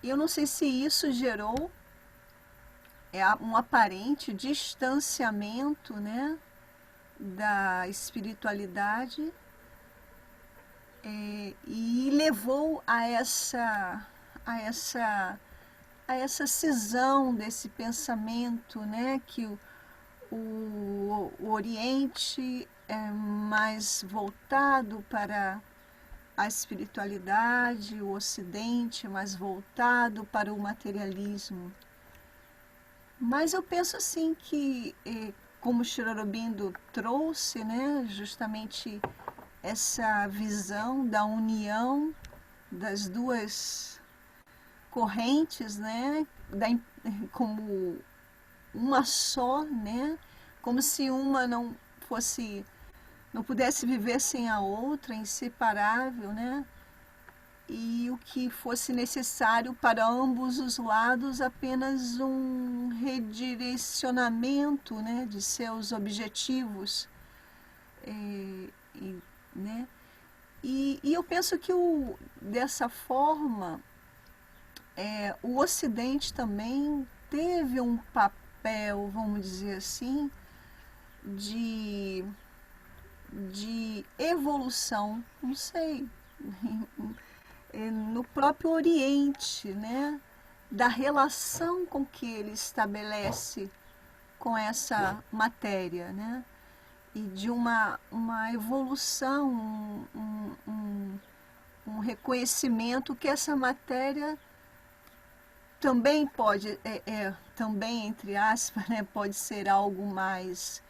Eu não sei se isso gerou um aparente distanciamento, né, da espiritualidade, e levou a essa cisão desse pensamento, né, que o Oriente é mais voltado para a espiritualidade, o Ocidente mais voltado para o materialismo. Mas eu penso assim que, como o Sri Aurobindo trouxe, né, justamente essa visão da união das duas correntes, né, como uma só, né, como se uma não pudesse viver sem a outra, inseparável, né, e o que fosse necessário para ambos os lados apenas um redirecionamento, né, de seus objetivos, né? E eu penso que dessa forma o Ocidente também teve um papel, vamos dizer assim, de evolução, não sei, no próprio Oriente, né, da relação com que ele estabelece com essa matéria, né, e de uma evolução, um reconhecimento que essa matéria também pode, também entre aspas, né, pode ser algo mais,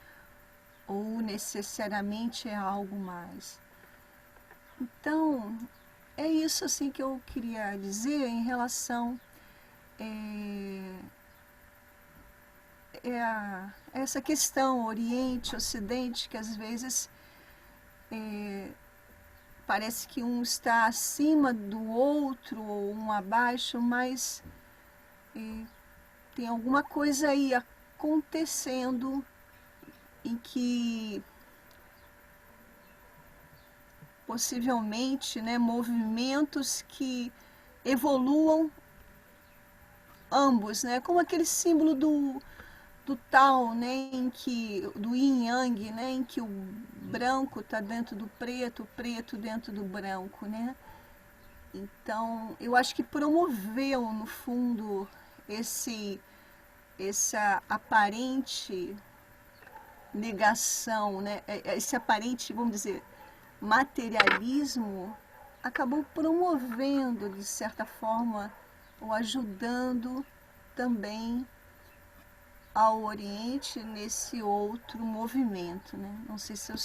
ou necessariamente é algo mais. Então, é isso assim que eu queria dizer em relação a essa questão Oriente, Ocidente, que às vezes parece que um está acima do outro ou um abaixo, mas tem alguma coisa aí acontecendo em que possivelmente, né, movimentos que evoluam ambos, né? Como aquele símbolo do Tao, né? Em que do Yin Yang, né? Em que o branco está dentro do preto, o preto dentro do branco, né? Então, eu acho que promoveu, no fundo, essa aparente negação, né? Esse aparente, vamos dizer, materialismo, acabou promovendo, de certa forma, ou ajudando também ao Oriente nesse outro movimento, né? Não sei se eu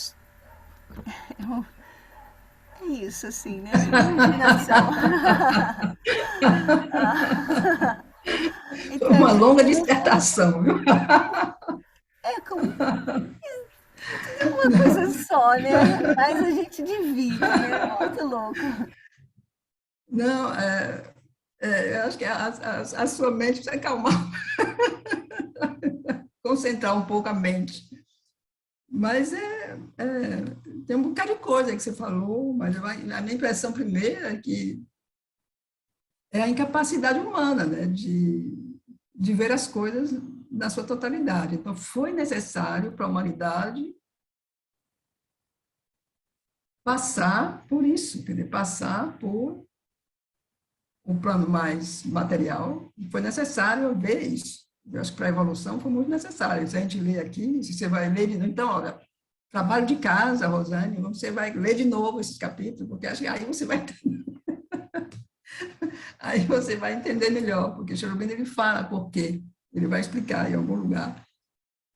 é isso, assim, né? Imaginação. Foi uma Entende? longa No fundo, dissertação, viu? é como uma coisa só, né? Mas a gente divide, né? Muito louco. Não, eu acho que a sua mente precisa acalmar, concentrar um pouco a mente. Mas tem um bocado de coisa que você falou, mas a minha impressão primeira é que é a incapacidade humana, né, de ver as coisas na sua totalidade. Então, foi necessário para a humanidade passar por isso, quer dizer, passar por um plano mais material, foi necessário ver isso. Eu acho que para a evolução foi muito necessário. Se a gente lê aqui, se você vai ler, então, olha, trabalho de casa, Rosane, você vai ler de novo esses capítulos, porque acho que aí você vai entender melhor, porque Cherubim ele fala por quê, ele vai explicar em algum lugar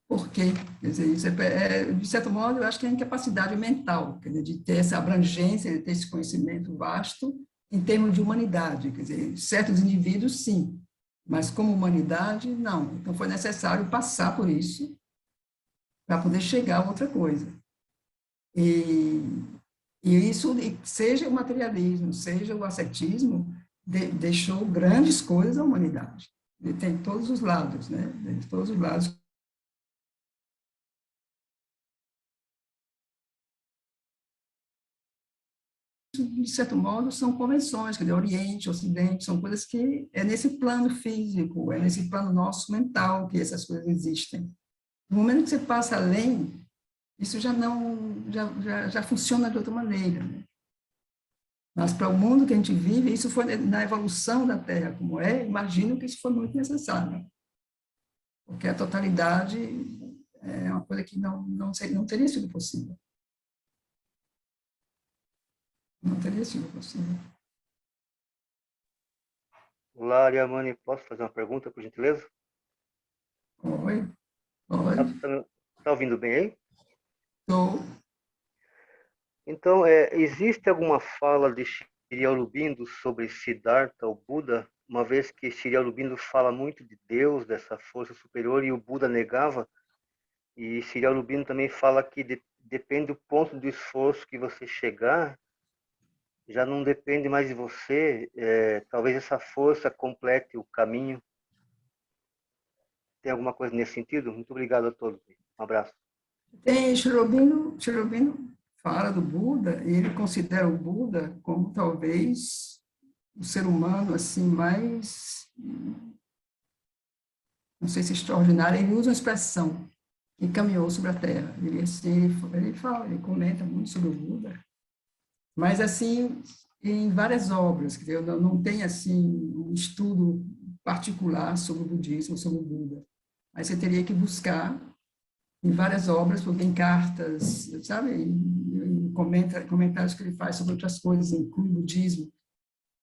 por quê. Quer dizer, isso de certo modo, eu acho que é a incapacidade mental, quer dizer, de ter essa abrangência, de ter esse conhecimento vasto em termos de humanidade. Quer dizer, certos indivíduos, sim, mas como humanidade, não. Então, foi necessário passar por isso para poder chegar a outra coisa. E isso, seja o materialismo, seja o ascetismo, deixou grandes coisas à humanidade. Ele tem todos os lados, né? De todos os lados. De certo modo, são convenções, quer dizer, Oriente, Ocidente, são coisas que é nesse plano físico, é nesse plano nosso mental que essas coisas existem. No momento que você passa além, isso já funciona de outra maneira, né? Mas para o mundo que a gente vive, isso foi na evolução da Terra como é, imagino que isso foi muito necessário, porque a totalidade é uma coisa que não teria sido possível. Não teria sido possível. Olá, Ariamani, posso fazer uma pergunta, por gentileza? Oi, oi, Tá ouvindo bem aí? estou. Então, existe alguma fala de Shri Aurobindo sobre Siddhartha, o Buda, uma vez que Shri Aurobindo fala muito de Deus, dessa força superior, e o Buda negava, e Shri Aurobindo também fala que depende do ponto de esforço que você chegar, já não depende mais de você, talvez essa força complete o caminho. Tem alguma coisa nesse sentido? Muito obrigado a todos. Um abraço. Tem Cherubino fala do Buda, e ele considera o Buda como talvez o ser humano assim mais, não sei se extraordinário, ele usa uma expressão que caminhou sobre a Terra. Ele comenta muito sobre o Buda, mas assim em várias obras, quer dizer, não tem assim um estudo particular sobre o budismo, sobre o Buda. Mas você teria que buscar em várias obras, porque em cartas, sabe, em comentários que ele faz sobre outras coisas, inclui o budismo.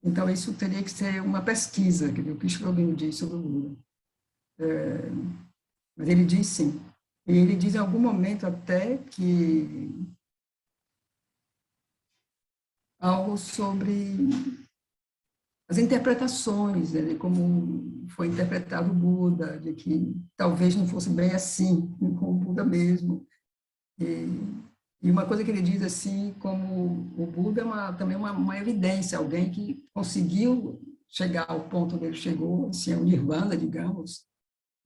Então, isso teria que ser uma pesquisa, que o que Cherubim diz sobre o Buda. Mas ele diz sim. E ele diz em algum momento até que algo sobre as interpretações, né, de como foi interpretado o Buda, de que talvez não fosse bem assim, com o Buda mesmo. E uma coisa que ele diz assim, como o Buda também uma evidência, alguém que conseguiu chegar ao ponto onde ele chegou, assim, o Nirvana, digamos,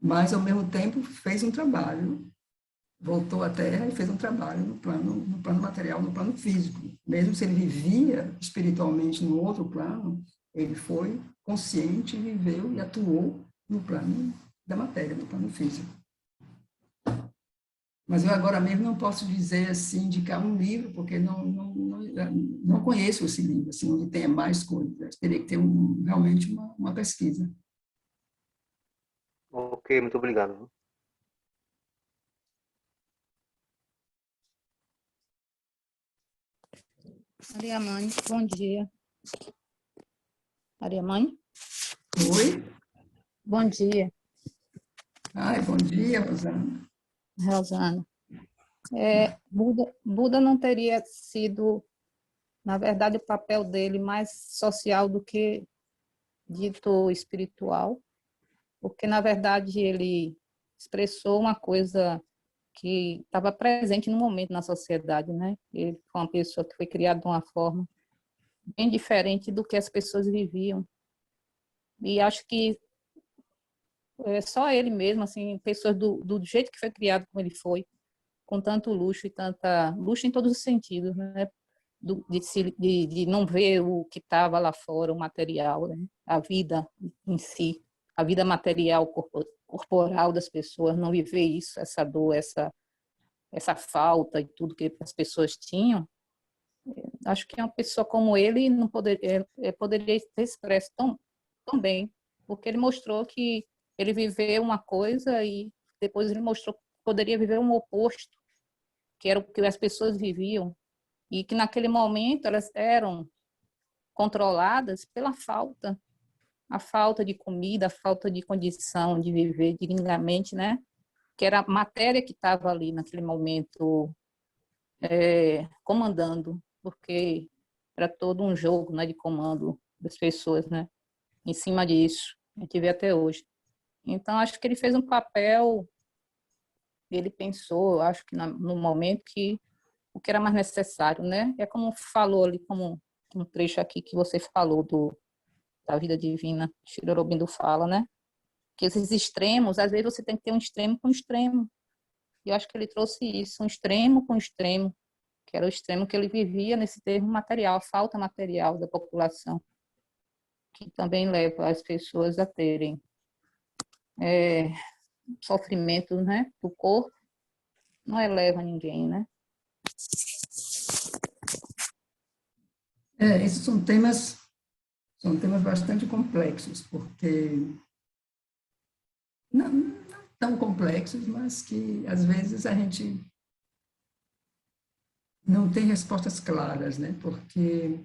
mas ao mesmo tempo fez um trabalho, voltou à Terra e fez um trabalho no plano material, no plano físico. Mesmo se ele vivia espiritualmente no outro plano, ele foi consciente, viveu e atuou no plano da matéria, no plano físico. Mas eu agora mesmo não posso dizer assim, indicar um livro, porque não conheço esse livro, assim, onde tenha mais coisas. Teria que ter realmente uma pesquisa. Ok, muito obrigado. Maria Mãe, bom dia. Maria Mãe? Oi? Bom dia, Ai, bom dia, Rosana. Rosana. Buda não teria sido, na verdade, o papel dele mais social do que dito espiritual, porque, na verdade, ele expressou uma coisa que estava presente no momento na sociedade, né? Ele foi uma pessoa que foi criada de uma forma bem diferente do que as pessoas viviam. E acho que só ele mesmo, assim, pessoas do jeito que foi criado como ele foi, com tanto luxo e tanta luxo em todos os sentidos, né? De não ver o que estava lá fora, o material, né? A vida em si, a vida material corporal das pessoas, não viver isso, essa dor, essa falta e tudo que as pessoas tinham. Acho que uma pessoa como ele não poderia ter expresso tão bem, porque ele mostrou que ele viveu uma coisa e depois ele mostrou que poderia viver um oposto, que era o que as pessoas viviam, e que naquele momento elas eram controladas pela falta, a falta de comida, a falta de condição de viver dignamente, né? Que era a matéria que estava ali naquele momento comandando, porque era todo um jogo, né, de comando das pessoas, né? Em cima disso, a gente vê até hoje. Então, acho que ele fez um papel, ele pensou, acho que no momento que o que era mais necessário, né? É como falou ali, como um trecho aqui que você falou da vida divina, Sri Aurobindo fala, né? Que esses extremos, às vezes você tem que ter um extremo com um extremo. E eu acho que ele trouxe isso, um extremo com um extremo, que era o extremo que ele vivia nesse termo material, a falta material da população, que também leva as pessoas a terem sofrimento, né, do corpo, não eleva ninguém, né? Esses são temas bastante complexos, porque não tão complexos, mas que às vezes a gente não tem respostas claras, né? Porque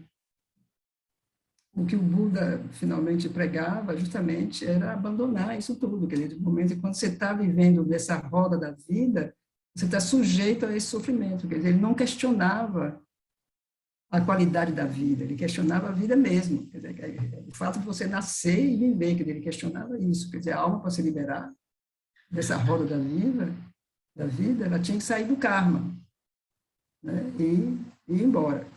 o que o Buda finalmente pregava justamente era abandonar isso tudo, quer dizer, no momento que quando você está vivendo nessa roda da vida, você está sujeito a esse sofrimento, quer dizer, ele não questionava a qualidade da vida, ele questionava a vida mesmo, quer dizer, o fato de você nascer e viver, quer dizer, ele questionava isso, quer dizer, a alma para se liberar dessa roda da vida, ela tinha que sair do karma, né, e ir embora,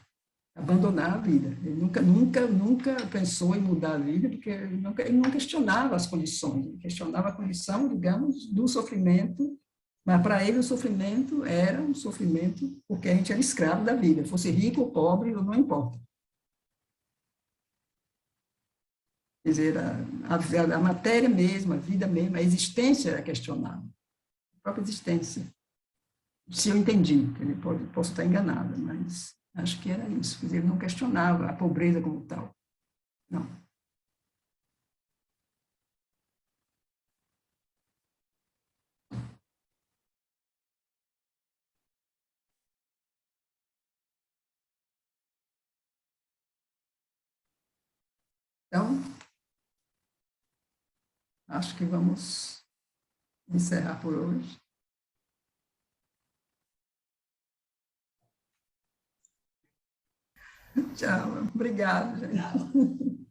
abandonar a vida. Ele nunca pensou em mudar a vida, porque ele não questionava as condições, ele questionava a condição, digamos, do sofrimento, mas para ele o sofrimento era um sofrimento porque a gente era escravo da vida, fosse rico ou pobre, não importa. Quer dizer, a matéria mesma, a vida mesma, a existência era questionada, a própria existência. Se eu entendi, posso estar enganada, mas acho que era isso. Quer dizer, ele não questionava a pobreza como tal. Não. Então, acho que vamos encerrar por hoje. Tchau. Obrigada, gente.